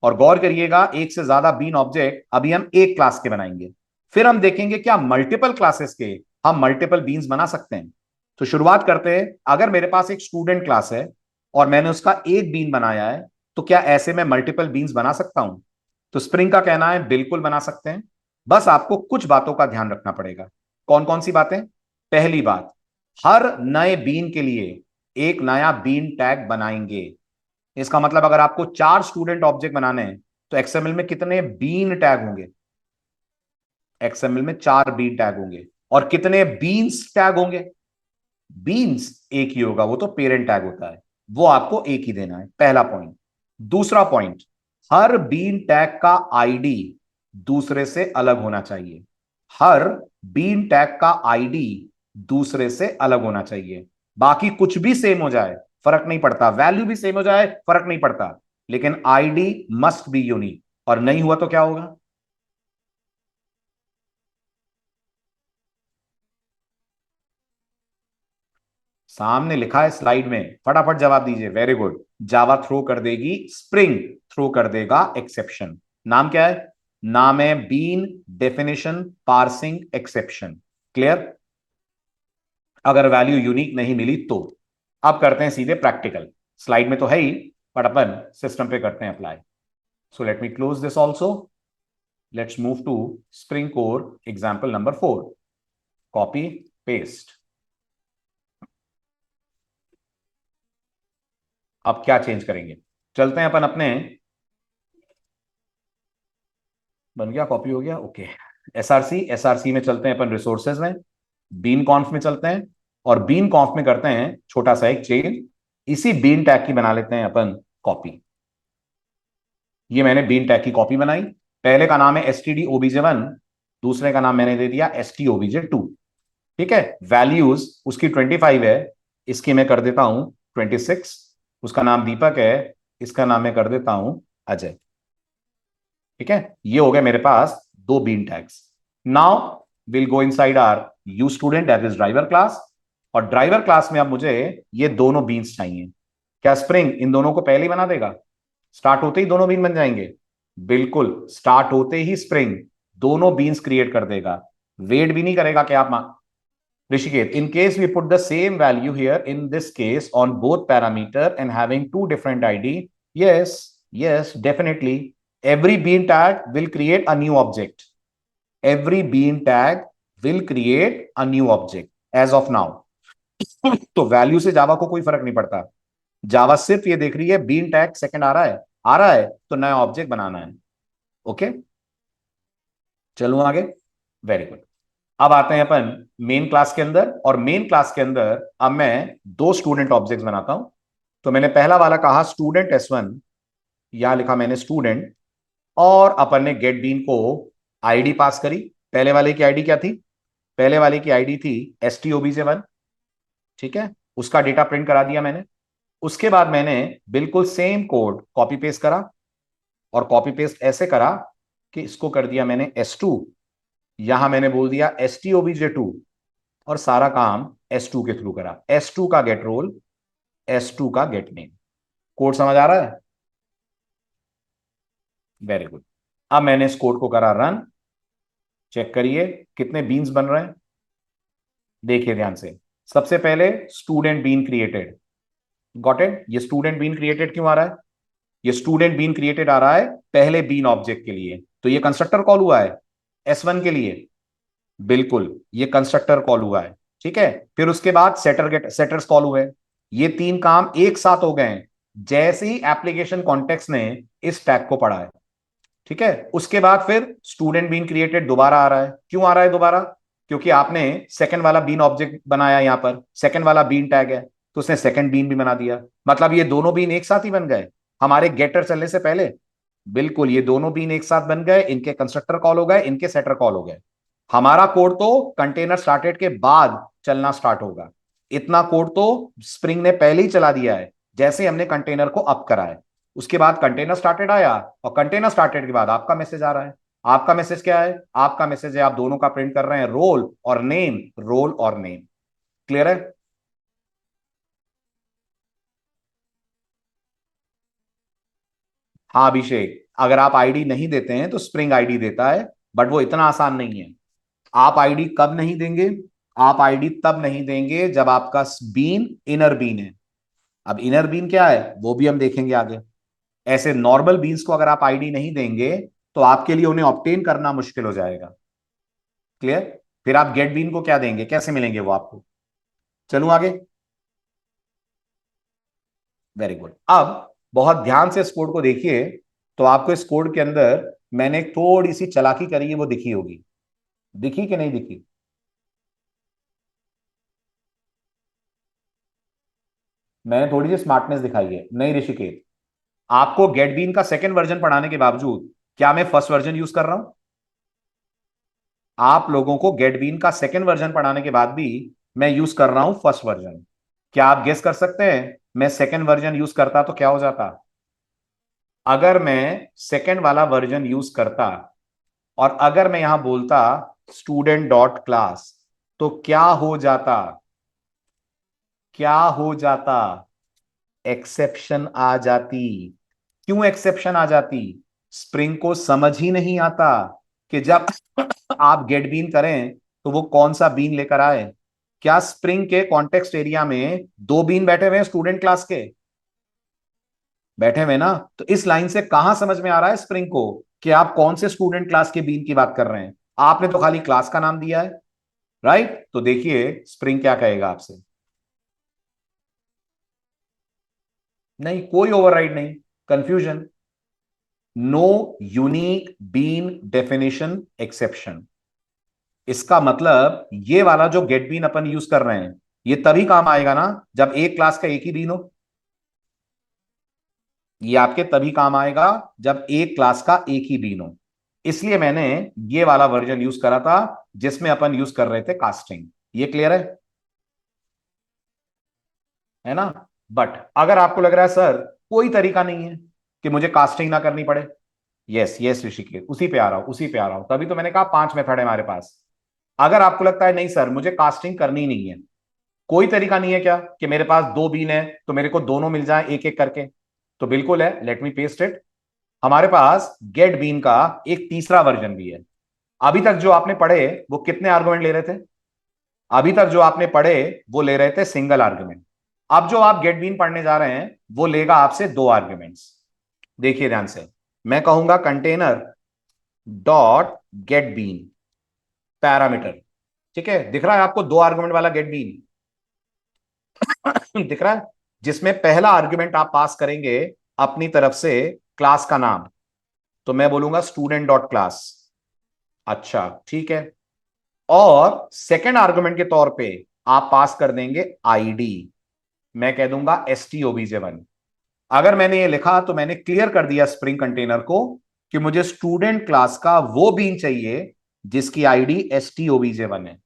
और गौर करिएगा, एक से ज्यादा बीन ऑब्जेक्ट अभी हम एक क्लास के बनाएंगे, फिर हम देखेंगे क्या मल्टीपल क्लासेस के हम मल्टीपल बीन्स बना सकते हैं। तो शुरुआत करते हैं। अगर मेरे पास एक स्टूडेंट क्लास है और मैंने उसका एक बीन बनाया है, तो क्या ऐसे में मल्टीपल बीन्स बना सकता हूं? तो स्प्रिंग का कहना है बिल्कुल बना सकते हैं। बस आपको कुछ बातों का ध्यान रखना पड़ेगा। कौन कौन सी बातें? पहली बात, हर नए बीन के लिए एक नया बीन टैग बनाएंगे। इसका मतलब अगर आपको 4 स्टूडेंट ऑब्जेक्ट बनाने हैं, तो एक्सएमएल में कितने बीन टैग होंगे? एक्सएमएल में 4 बीन टैग होंगे। और कितने बीन्स टैग होंगे? बीन्स एक ही होगा, वो तो पेरेंट टैग होता है, वो आपको एक ही देना है, पहला पॉइंट। दूसरा पॉइंट, हर बीन टैग का आईडी दूसरे से अलग होना चाहिए। हर बीन टैग का आईडी दूसरे से अलग होना चाहिए। बाकी कुछ भी सेम हो जाए फर्क नहीं पड़ता, वैल्यू भी सेम हो जाए फर्क नहीं पड़ता, लेकिन आईडी मस्ट बी यूनिक। और नहीं हुआ तो क्या होगा? सामने लिखा है स्लाइड में, फटाफट जवाब दीजिए। Very good. जावा थ्रो कर देगी, स्प्रिंग थ्रो कर देगा एक्सेप्शन। नाम क्या है? नाम है bean definition parsing exception. Clear? अगर वैल्यू यूनिक नहीं मिली तो। अब करते हैं सीधे प्रैक्टिकल। स्लाइड में तो है ही, बट अपन सिस्टम पे करते हैं apply. So let me close this also. Let's move to Spring core example number 4। Copy paste. अब क्या चेंज करेंगे? चलते हैं अपन अपने, बन गया, कॉपी हो गया, ओके। एसआरसी, एसआरसी में चलते हैं अपन, रिसोर्सेज में, बीन कॉन्फ में चलते हैं। और बीन कॉन्फ में करते हैं छोटा सा एक चेंज। इसी बीन टैग की बना लेते हैं अपन कॉपी। ये मैंने बीन टैग की कॉपी बनाई। पहले का नाम है एस टी डी ओबीजे 1, दूसरे का नाम मैंने दे दिया एस टी ओबीजे 2। ठीक है, वैल्यूज उसकी 25 है, इसकी मैं कर देता हूं 26। उसका नाम दीपक है, इसका नाम मैं कर देता हूं अजय। ठीक है, ये हो गया मेरे पास दो bean tags. Now will go inside are you student, that is driver class. और ड्राइवर क्लास में अब मुझे ये दोनों बीन्स चाहिए। क्या स्प्रिंग इन दोनों को पहले ही बना देगा? स्टार्ट होते ही दोनों बीन बन जाएंगे? बिल्कुल, स्टार्ट होते ही स्प्रिंग दोनों बीन्स क्रिएट कर देगा। वेट भी नहीं करेगा कि आप Rishikesh, in case we put the same value here in this case on both parameter and having two different ID, yes, yes, definitely every bean tag will create a new object. Every bean tag will create a new object as of now. तो value से जावा को कोई फर्क नहीं पड़ता। जावा सिर्फ ये देख रही है बीन टैग सेकंड आ रहा है, आ रहा है तो नया ऑब्जेक्ट बनाना है। ओके, चलो आगे। Very good. अब आते हैं अपन मेन क्लास के अंदर, और मेन क्लास के अंदर अब मैं दो स्टूडेंट ऑब्जेक्ट्स बनाता हूं। तो मैंने पहला वाला कहा स्टूडेंट S1, यहां लिखा मैंने स्टूडेंट, और अपन ने गेट बीन को आईडी पास करी। पहले वाले की आईडी क्या थी? पहले वाले की आईडी थी STOBJ1। ठीक है, उसका डेटा प्रिंट करा दिया मैंने। उसके बाद मैंने बिल्कुल सेम कोड कॉपी पेस्ट करा, और कॉपी पेस्ट ऐसे करा कि इसको कर दिया मैंने S2, यहां मैंने बोल दिया STOBJ2, और सारा काम S2 के थ्रू करा। S2 का गेट रोल, S2 का गेट नेम। कोड समझ आ रहा है? Very good. अब मैंने इस कोड को करा रन। चेक करिए कितने बीन्स बन रहे हैं। देखिए ध्यान से, सबसे पहले student bean created. Got it? ये स्टूडेंट बीन क्रिएटेड क्यों आ रहा है? ये स्टूडेंट बीन क्रिएटेड आ रहा है पहले बीन ऑब्जेक्ट के लिए, तो ये कंस्ट्रक्टर कॉल हुआ है S1 के लिए। बिल्कुल, ये कंस्ट्रक्टर कॉल हुआ है। ठीक है, फिर उसके बाद सेटर गेट सेटर्स कॉल हुए। ये तीन काम एक साथ हो गए हैं जैसे ही एप्लीकेशन कॉन्टेक्स्ट ने इस टैग को पढ़ा है। ठीक है, उसके बाद फिर स्टूडेंट बीन क्रिएटेड दोबारा आ रहा है। क्यों आ रहा है दोबारा? क्योंकि आपने सेकंड वाला बीन ऑब्जेक्ट बनाया, यहां पर सेकंड वाला बीन टैग है, तो उसने सेकंड बीन भी बना दिया। मतलब ये दोनों बीन एक साथ ही बन गए हमारे गेटर चलने से पहले। बिल्कुल, ये दोनों बीन एक साथ बन गए, इनके कंस्ट्रक्टर कॉल हो गए, इनके सेटर कॉल हो गए। हमारा कोड तो कंटेनर स्टार्टेड के बाद चलना स्टार्ट होगा। इतना कोड तो स्प्रिंग ने पहले ही चला दिया है जैसे हमने कंटेनर को अप करा है। उसके बाद कंटेनर स्टार्टेड आया, और कंटेनर स्टार्टेड के बाद आपका मैसेज आ रहा है। आपका मैसेज क्या है? आपका मैसेज है आप दोनों का प्रिंट कर रहे हैं, रोल और नेम, रोल और नेम। क्लियर है? हाँ अभिषेक, अगर आप आईडी नहीं देते हैं तो स्प्रिंग आईडी देता है, बट वो इतना आसान नहीं है। आप आईडी कब नहीं देंगे? आप आईडी तब नहीं देंगे जब आपका बीन इनर बीन है। अब इनर बीन क्या है वो भी हम देखेंगे आगे। ऐसे नॉर्मल बीन्स को अगर आप आईडी नहीं देंगे तो आपके लिए उन्हें ऑब्टेन करना मुश्किल हो जाएगा। क्लियर? फिर आप गेट बीन को क्या देंगे, कैसे मिलेंगे वो आपको? चलूं आगे? Very good. अब बहुत ध्यान से इस कोड को देखिए, तो आपको इस कोड के अंदर मैंने एक थोड़ी सी चालाकी करी है, वो दिखी होगी। दिखी कि नहीं दिखी? मैंने थोड़ी सी स्मार्टनेस दिखाई है, नहीं ऋषिकेश? आपको गेट बीन का सेकंड वर्जन पढ़ाने के बावजूद क्या मैं फर्स्ट वर्जन यूज कर रहा हूं? आप लोगों को गेट बीन का सेकंड वर्जन पढ़ाने के बाद भी मैं यूज कर रहा हूं फर्स्ट वर्जन। क्या आप गेस कर सकते हैं मैं सेकंड वर्जन यूज करता तो क्या हो जाता? अगर मैं सेकंड वाला वर्जन यूज करता और अगर मैं यहां बोलता स्टूडेंट डॉट क्लास, तो क्या हो जाता? क्या हो जाता? एक्सेप्शन आ जाती। क्यों एक्सेप्शन आ जाती? स्प्रिंग को समझ ही नहीं आता कि जब आप गेट बीन करें तो वो कौन सा बीन लेकर आए। क्या स्प्रिंग के कॉन्टेक्स्ट एरिया में दो बीन बैठे हुए हैं स्टूडेंट क्लास के? बैठे हुए ना? तो इस लाइन से कहां समझ में आ रहा है स्प्रिंग को कि आप कौन से स्टूडेंट क्लास के बीन की बात कर रहे हैं? आपने तो खाली क्लास का नाम दिया है। राइट? तो देखिए स्प्रिंग क्या कहेगा आपसे। नहीं, कोई ओवरराइड नहीं। Confusion. No unique bean definition exception. इसका मतलब ये वाला जो गेट बीन अपन यूज कर रहे हैं, ये तभी काम आएगा ना जब एक क्लास का एक ही बीन हो। ये आपके तभी काम आएगा जब एक क्लास का एक ही बीन हो। इसलिए मैंने ये वाला वर्जन यूज करा था जिसमें अपन यूज कर रहे थे कास्टिंग। ये क्लियर है ना? बट अगर आपको लग रहा है सर कोई तरीका नहीं है कि मुझे कास्टिंग ना करनी पड़े, यस यस ऋषिकेश, उसी पे आ रहा हूं, उसी पे आ रहा हूं। तभी तो मैंने कहा 5 मेथड है हमारे पास। अगर आपको लगता है नहीं सर मुझे कास्टिंग करनी नहीं है, कोई तरीका नहीं है क्या कि मेरे पास दो बीन है तो मेरे को दोनों मिल जाए एक एक करके? तो बिल्कुल है, लेट मी पेस्ट इट। हमारे पास गेट बीन का एक तीसरा वर्जन भी है। अभी तक जो आपने पढ़े वो कितने आर्गुमेंट ले रहे थे? अभी तक जो आपने पढ़े वो ले रहे थे सिंगल आर्गुमेंट। अब जो आप गेट बीन पढ़ने जा रहे हैं वो लेगा आपसे दो आर्ग्यूमेंट्स। देखिए ध्यान से, मैं कहूंगा container dot get bean parameter. ठीक है, दिख रहा है आपको दो आर्गुमेंट वाला गेट बीन? दिख रहा है? जिसमें पहला आर्ग्यूमेंट आप पास करेंगे अपनी तरफ से क्लास का नाम, तो मैं बोलूंगा स्टूडेंट डॉट क्लास। अच्छा ठीक है। और सेकेंड आर्गुमेंट के तौर पे आप पास कर देंगे आईडी। मैं कह दूंगा stobj1। अगर मैंने ये लिखा तो मैंने क्लियर कर दिया स्प्रिंग कंटेनर को कि मुझे स्टूडेंट क्लास का वो बीन चाहिए जिसकी आईडी stobj1 है।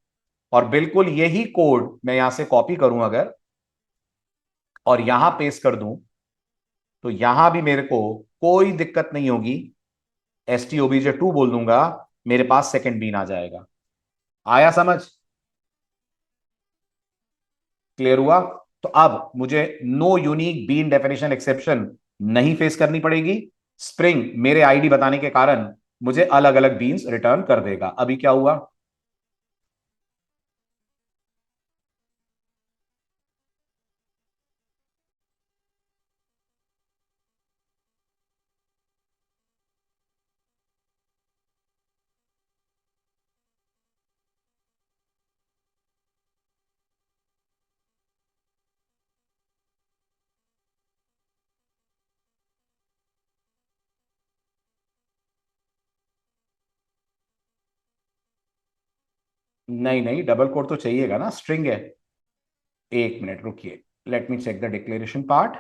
और बिल्कुल यही कोड मैं यहां से कॉपी करूं अगर और यहां पेस्ट कर दूं, तो यहां भी मेरे को कोई दिक्कत नहीं होगी। stobj2 बोल दूंगा, मेरे पास सेकंड बीन आ जाएगा। आया समझ? क्लियर हुआ? तो अब मुझे no unique bean definition exception नहीं फेस करनी पड़ेगी। स्प्रिंग मेरे आईडी बताने के कारण मुझे अलग अलग बीन्स रिटर्न कर देगा। अभी क्या हुआ? नहीं नहीं, डबल कोट तो चाहिएगा ना, स्ट्रिंग है। एक मिनट रुकिए, let me check the declaration part.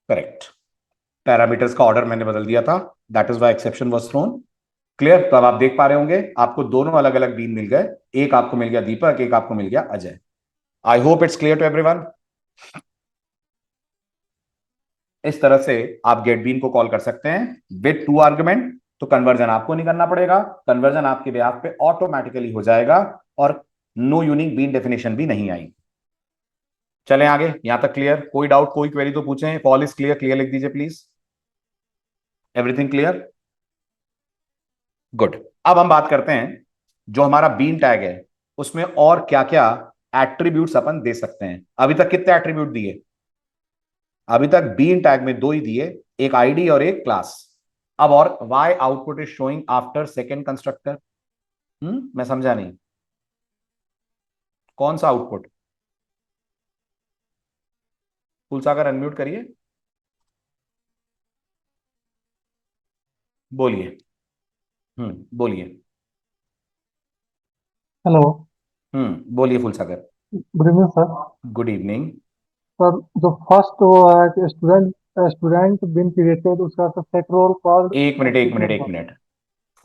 Correct, parameters का ऑर्डर मैंने बदल दिया था, that is why exception was thrown. Clear? तो अब आप देख पा रहे होंगे आपको दोनों अलग अलग बीन मिल गए, एक आपको मिल गया दीपक, एक आपको मिल गया Ajay. I hope it's clear to everyone. इस तरह से आप गेट बीन को कॉल कर सकते हैं विद टू आर्गुमेंट। तो कन्वर्जन आपको नहीं करना पड़ेगा, कन्वर्जन आपके बिहाफ पे ऑटोमेटिकली हो जाएगा, और नो यूनिक बीन डेफिनेशन भी नहीं आएगी। चलें आगे, यहां तक क्लियर? कोई डाउट, कोई क्वेरी तो पूछें। ऑल इज क्लियर, क्लियर लिख दीजिए प्लीज। Everything clear? गुड। अब हम बात करते हैं जो हमारा बीन टैग है उसमें और क्या क्या एट्रीब्यूट्स अपन दे सकते हैं। अभी तक कितने एट्रीब्यूट दिए? अभी तक बीन टैग में दो ही दिए, एक आईडी और एक क्लास। अब और why output is showing after second constructor? मैं समझा नहीं, कौन सा आउटपुट? फुलसागर अनम्यूट करिए, बोलिए। बोलिए। हेलो। बोलिए Phulsagar. Good evening sir. Good evening. Sir जो फर्स्ट वो है कि स्टूडेंट स्टूडेंट बिन क्रिएटेड उसका सर सेट रोल कॉल्ड एक मिनट, एक मिनट, एक नंबर। मिनट।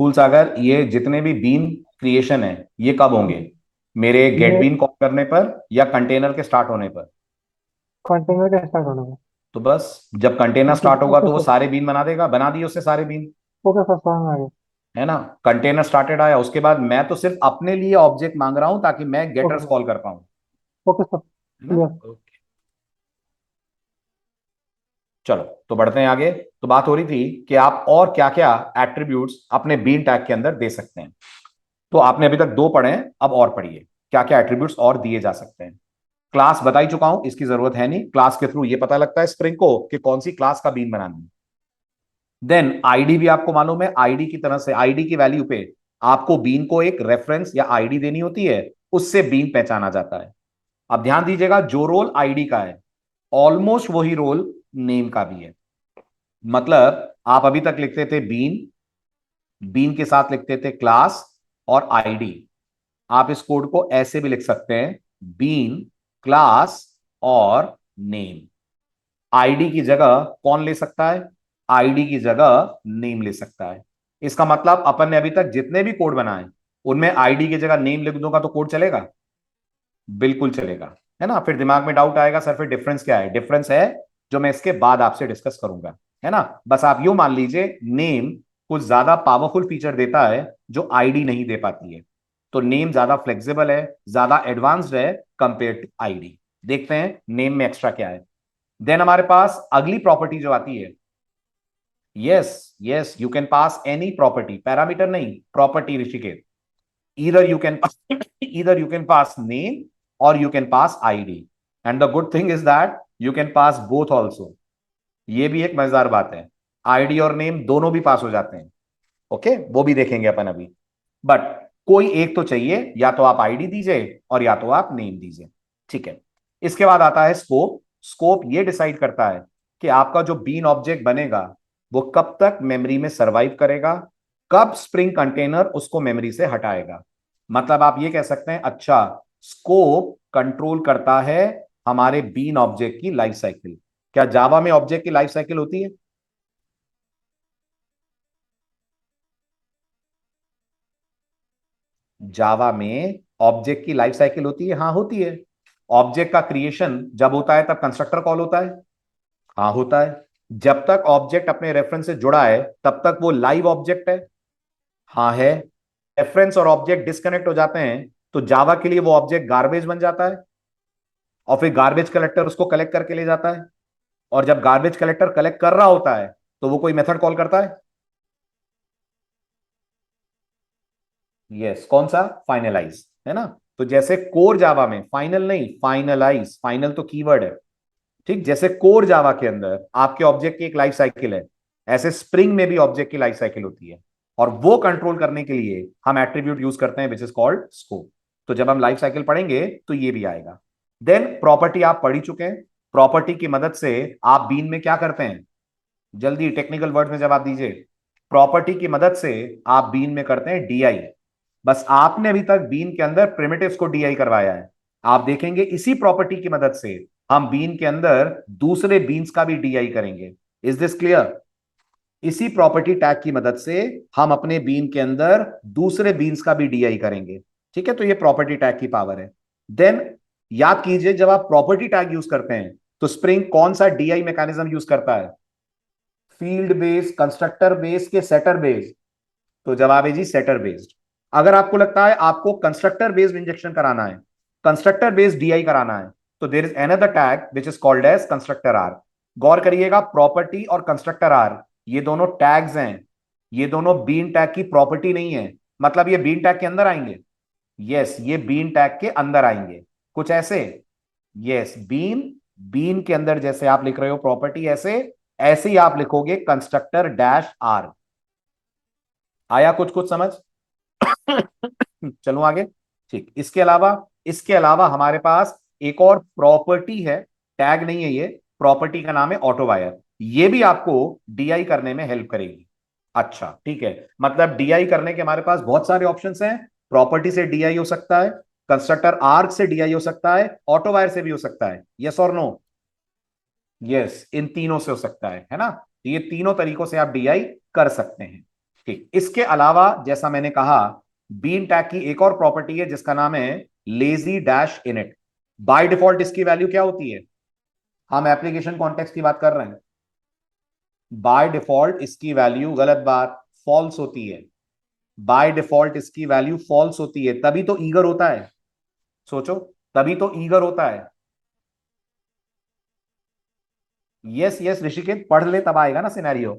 फुलसागर, ये जितने भी बीन क्रिएशन है ये कब होंगे? मेरे गेट ये बीन कॉल करने पर या कंटेनर के स्टार्ट होने पर? कंटेनर का स्टार्ट होने में। तो बस, जब कंटेनर ओके स्टार्ट होगा ओके तो वो सर। सारे बीन बना देगा, बना दिए उससे सारे बीन। ओके सर समझ में आ गया। है ना? कंटेनर स्टार्टेड आया, उसके बाद मैं तो सिर्फ अपने लिए ऑब्जेक्ट मांग रहा हूं ताकि मैं ओके गेटर्स सर। कॉल कर पाऊं। ओके सर है ना? क्लियर। ओके। चलो, तो बढ़ते हैं आगे। तो बात हो रही थी कि आप और क्या क्या एट्रीब्यूट्स अपने बीन टैग के अंदर दे सकते हैं। तो आपने अभी तक दो पढ़े हैं, अब और पढ़िए क्या क्या एट्रीब्यूट्स और दिए जा सकते हैं। क्लास बता ही चुका हूं, इसकी जरूरत है नहीं। क्लास के थ्रू ये पता लगता है स्प्रिंग को कि कौन सी क्लास का बीन बनानी है। देन आईडी भी आपको मालूम है, आईडी की तरह से आईडी की वैल्यू पे आपको बीन को एक रेफरेंस या आईडी देनी होती है, उससे बीन पहचाना जाता है। अब ध्यान दीजिएगा, जो रोल आईडी का है ऑलमोस्ट वही रोल नेम का भी है। मतलब आप अभी तक लिखते थे बीन, बीन के साथ लिखते थे क्लास और आईडी। आप इस कोड को ऐसे भी लिख सकते हैं, बीन क्लास और नेम। आईडी की जगह कौन ले सकता है? आईडी की जगह नेम ले सकता है। इसका मतलब अपन ने अभी तक जितने भी कोड बनाए उनमें आईडी की जगह नेम लिख दूंगा तो कोड चलेगा? बिल्कुल चलेगा। है ना? फिर दिमाग में डाउट आएगा, सर फिर डिफरेंस क्या है? डिफरेंस है जो मैं इसके बाद आपसे डिस्कस करूंगा। है ना? बस आप यूं मान लीजिए, नेम कुछ ज्यादा पावरफुल फीचर देता है जो आईडी नहीं दे पाती है। तो नेम ज्यादा फ्लेक्सिबल है, ज्यादा एडवांस्ड है कंपेयर टू आईडी। देखते हैं नेम में एक्स्ट्रा क्या है। देन हमारे पास अगली प्रॉपर्टी जो आती है, yes yes, you can pass any property, parameter नहीं, property Rishikesh. either you can either you can pass name or you can pass id, and the good thing is that you can pass both also। ये भी एक मजेदार बात है, ID और name दोनों भी पास हो जाते हैं। ओके, वो भी देखेंगे अपन अभी। बट कोई एक तो चाहिए, या तो आप आईडी दीजिए और या तो आप नेम दीजिए। ठीक है। इसके बाद आता है स्कोप। स्कोप ये डिसाइड करता है कि आपका जो बीन ऑब्जेक्ट बनेगा वो कब तक मेमोरी में सरवाइव करेगा, कब स्प्रिंग कंटेनर उसको मेमोरी से हटाएगा। मतलब आप ये कह सकते हैं, अच्छा, स्कोप कंट्रोल करता है हमारे बीन ऑब्जेक्ट की लाइफ साइकिल। क्या जावा में ऑब्जेक्ट की लाइफ साइकिल होती है? जावा में ऑब्जेक्ट की लाइफ साइकिल होती है? हाँ होती है। ऑब्जेक्ट का क्रिएशन जब होता है तब कंस्ट्रक्टर कॉल होता है? हाँ होता है। जब तक ऑब्जेक्ट अपने रेफरेंस से जुड़ा है तब तक वो लाइव ऑब्जेक्ट है? हाँ है। रेफरेंस और ऑब्जेक्ट डिस्कनेक्ट हो जाते हैं तो जावा के लिए वो ऑब्जेक्ट गार्बेज बन जाता है, और फिर गार्बेज कलेक्टर उसको कलेक्ट करके ले जाता है। और जब गार्बेज कलेक्टर कलेक्ट कर रहा होता है तो वो कोई मेथड कॉल करता है? यस, कौन सा? फाइनलाइज। है ना? तो जैसे कोर जावा में फाइनल नहीं, फाइनलाइज, फाइनल तो कीवर्ड है। ठीक, जैसे कोर जावा के अंदर आपके ऑब्जेक्ट की एक लाइफ साइकिल है, ऐसे स्प्रिंग में भी ऑब्जेक्ट की लाइफ साइकिल होती है। और वो कंट्रोल करने के लिए हम एट्रीब्यूट यूज करते हैं विच इज कॉल्ड स्कोप। तो जब हम लाइफ साइकिल पढ़ेंगे तो ये भी आएगा। देन प्रॉपर्टी आप पढ़ ही चुके हैं। प्रॉपर्टी की मदद से आप बीन में क्या करते हैं? जल्दी टेक्निकल वर्ड में जवाब दीजिए। प्रॉपर्टी की मदद से आप बीन में करते हैं डीआई। बस आपने अभी तक बीन के अंदर प्रिमिटिव्स को डीआई करवाया है। आप देखेंगे इसी प्रॉपर्टी की मदद से हम बीन के अंदर दूसरे बीन्स का भी डीआई करेंगे। Is this clear? इसी प्रॉपर्टी टैग की मदद से हम अपने बीन के अंदर दूसरे बीन्स का भी डीआई करेंगे। ठीक है, तो ये प्रॉपर्टी टैग की पावर है। देन याद कीजिए, जब आप प्रॉपर्टी टैग यूज करते हैं तो स्प्रिंग कौन सा डीआई मैकेनिज्म यूज करता है? फील्ड बेस्ड, कंस्ट्रक्टर बेस्ड के सेटर बेस्ड? तो जवाब है जी सेटर बेस्ड। अगर आपको लगता है आपको कंस्ट्रक्टर बेस्ड इंजेक्शन कराना है, कंस्ट्रक्टर बेस्ड डीआई कराना है, तो there is another tag which is called as constructor arg. गौर करिएगा, प्रॉपर्टी और कंस्ट्रक्टर आर ये दोनों टैग्स हैं, ये दोनों बीन टैग की प्रॉपर्टी नहीं है। मतलब ये बीन टैग के अंदर आएंगे। यस, ये बीन टैग के अंदर आएंगे, कुछ ऐसे। यस, बीन, बीन के अंदर जैसे आप लिख रहे हो प्रॉपर्टी, ऐसे ऐसे ही आप लिखोगे कंस्ट्रक्टर डैश आर। आया कुछ कुछ समझ? चलूं आगे। ठीक, इसके अलावा हमारे पास एक और प्रॉपर्टी है, टैग नहीं है ये, प्रॉपर्टी का नाम है ऑटो वायर। ये भी आपको डीआई करने में हेल्प करेगी। अच्छा ठीक है, मतलब डीआई करने के हमारे पास बहुत सारे ऑप्शंस हैं। प्रॉपर्टी से डीआई हो सकता है, कंस्ट्रक्टर आर्क से डीआई हो सकता है, ऑटो वायर से भी हो सकता है। यस और नो? यस, इन तीनों से हो सकता है ना? तो ये तीनों तरीकों से आप डीआई कर सकते हैं। ठीक, इसके अलावा जैसा मैंने कहा, बीन टैग की एक और प्रॉपर्टी है जिसका नाम है lazy dash init. By default इसकी वैल्यू क्या होती है? हम एप्लीकेशन कॉन्टेक्स्ट की बात कर रहे हैं। बाय डिफॉल्ट इसकी वैल्यू, गलत बात, फॉल्स होती है। बाय डिफॉल्ट इसकी वैल्यू फॉल्स होती है, तभी तो ईगर होता है। सोचो, तभी तो ईगर होता है। यस यस ऋषिकेत, पढ़ ले तब आएगा ना सिनेरियो।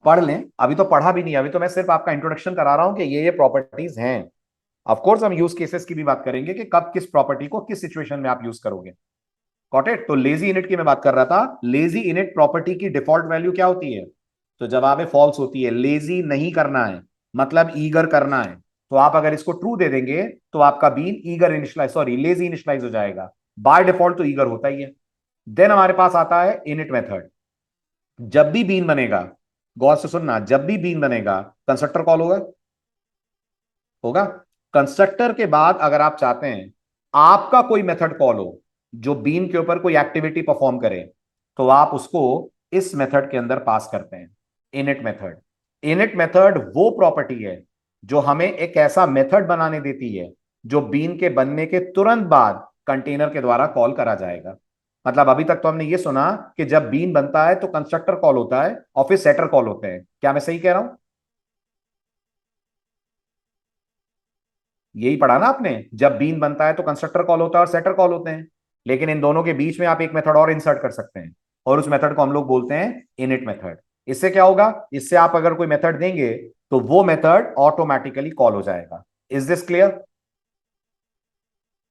पढ़ लें, अभी तो पढ़ा भी नहीं, अभी तो मैं सिर्फ आपका इंट्रोडक्शन करा रहा हूं कि ये प्रॉपर्टीज हैं। ऑफ कोर्स हम यूज केसेस की भी बात करेंगे कि कब किस प्रॉपर्टी को किस सिचुएशन में आप यूज करोगे। Got it? तो लेजी इनिट की मैं बात कर रहा था। लेजी इनिट प्रॉपर्टी की डिफॉल्ट वैल्यू क्या होती है? तो जवाब है फॉल्स होती है। लेजी नहीं करना है, मतलब ईगर करना है। तो आप अगर इसको ट्रू दे देंगे तो आपका bean eager initialise, sorry lazy initialise हो जाएगा। बाय डिफॉल्ट तो ईगर होता ही है। देन हमारे पास आता है इनिट मेथड। जब भी बीन बनेगा, गौर से सुनना, जब भी बीन बनेगा कंस्ट्रक्टर कॉल होगा, होगा। कंस्ट्रक्टर के बाद अगर आप चाहते हैं आपका कोई मेथड कॉल हो जो बीन के ऊपर कोई एक्टिविटी परफॉर्म करे, तो आप उसको इस मेथड के अंदर पास करते हैं, इनिट मेथड। इनिट मेथड वो प्रॉपर्टी है जो हमें एक ऐसा मेथड बनाने देती है जो बीन के बनने के तुरंत बाद कंटेनर के द्वारा कॉल करा जाएगा। मतलब अभी तक तो हमने ये सुना कि जब बीन बनता है तो कंस्ट्रक्टर कॉल होता है और फिर सेटर कॉल होते हैं। क्या मैं सही कह रहा हूं? यही पढ़ा ना आपने, जब बीन बनता है तो कंस्ट्रक्टर कॉल होता है और सेटर कॉल होते हैं। लेकिन इन दोनों के बीच में आप एक मेथड और इंसर्ट कर सकते हैं, और उस मेथड को हम लोग बोलते हैं इनिट मेथड। इससे क्या होगा? इससे आप अगर कोई मेथड देंगे तो वो मेथड ऑटोमेटिकली कॉल हो जाएगा। Is this clear?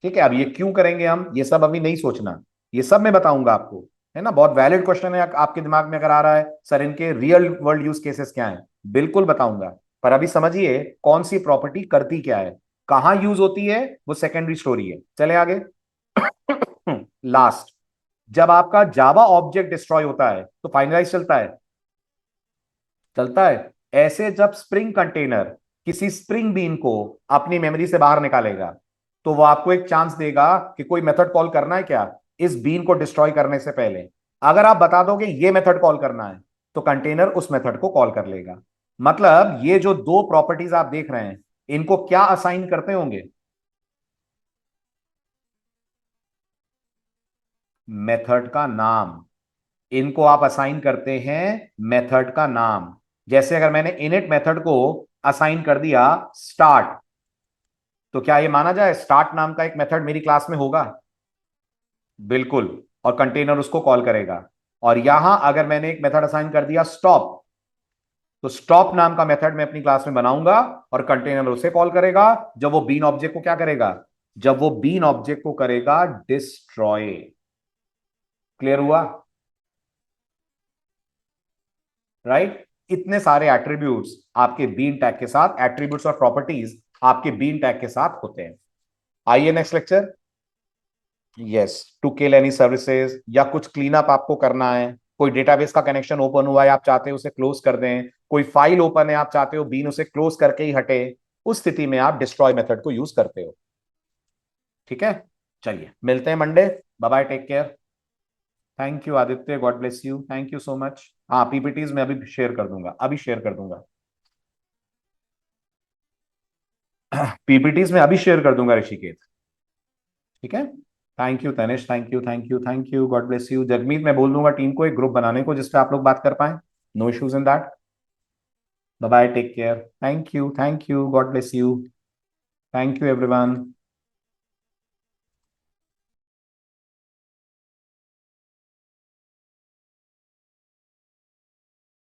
ठीक है, अब ये क्यों करेंगे हम, ये सब अभी नहीं सोचना, ये सब मैं बताऊंगा आपको। है ना, बहुत वैलिड क्वेश्चन है आपके दिमाग में अगर आ रहा है सर इनके रियल वर्ल्ड यूज केसेस क्या हैं, बिल्कुल बताऊंगा। पर अभी समझिए कौन सी प्रॉपर्टी करती क्या है, कहां यूज होती है, वो सेकेंडरी स्टोरी है। चले आगे। लास्ट, जब आपका जावा ऑब्जेक्ट डिस्ट्रॉय होता है तो फाइनलाइज चलता है, चलता है। ऐसे जब स्प्रिंग कंटेनर किसी स्प्रिंग बीन को अपनी मेमोरी से बाहर निकालेगा, तो वो आपको एक चांस देगा कि कोई मेथड कॉल करना है क्या इस बीन को डिस्ट्रॉय करने से पहले। अगर आप बता दोगे ये मेथड कॉल करना है, तो कंटेनर उस मेथड को कॉल कर लेगा। मतलब ये जो दो प्रॉपर्टीज आप देख रहे हैं, इनको क्या असाइन करते होंगे? मेथड का नाम। इनको आप असाइन करते हैं मेथड का नाम। जैसे अगर मैंने इनिट मेथड को असाइन कर दिया स्टार्ट, तो क्या ये माना जाए स्टार्ट नाम का एक मेथड मेरी क्लास में होगा? बिल्कुल। और कंटेनर उसको कॉल करेगा। और यहां अगर मैंने एक मेथड असाइन कर दिया स्टॉप, तो स्टॉप नाम का मेथड मैं अपनी क्लास में बनाऊंगा और कंटेनर उसे कॉल करेगा जब वो बीन ऑब्जेक्ट को क्या करेगा, जब वो बीन ऑब्जेक्ट को करेगा डिस्ट्रॉय। क्लियर हुआ? राइट? इतने सारे एट्रीब्यूट्स आपके बीन टैग के साथ, एट्रीब्यूट्स और प्रॉपर्टीज आपके बीन टैग के साथ होते हैं। आइए next lecture. Yes, to kill any services, या कुछ क्लीन अप आपको करना है, कोई डेटाबेस का कनेक्शन ओपन हुआ है आप चाहते हो उसे क्लोज कर दें, कोई फाइल ओपन है आप चाहते हो बीन उसे क्लोज करके ही हटे, उस स्थिति में आप डिस्ट्रॉय मेथड को यूज करते हो। ठीक है, चलिए मिलते हैं Monday. Bye bye, take care. Thank you Aditya, God bless you, thank you so much. हाँ, पीपीटीज में अभी शेयर कर दूंगा, अभी शेयर कर दूंगा। पीपीटीज में अभी शेयर कर दूंगा ऋषिकेश। ठीक है। Thank you Tanish, thank you, thank you, thank you, God bless you. Jagmeet, मैं बोल दूंगा टीम को एक ग्रुप बनाने को जिसपे आप लोग बात कर पाए। No issues in that. Bye bye, take care, thank you, God bless you, thank you everyone.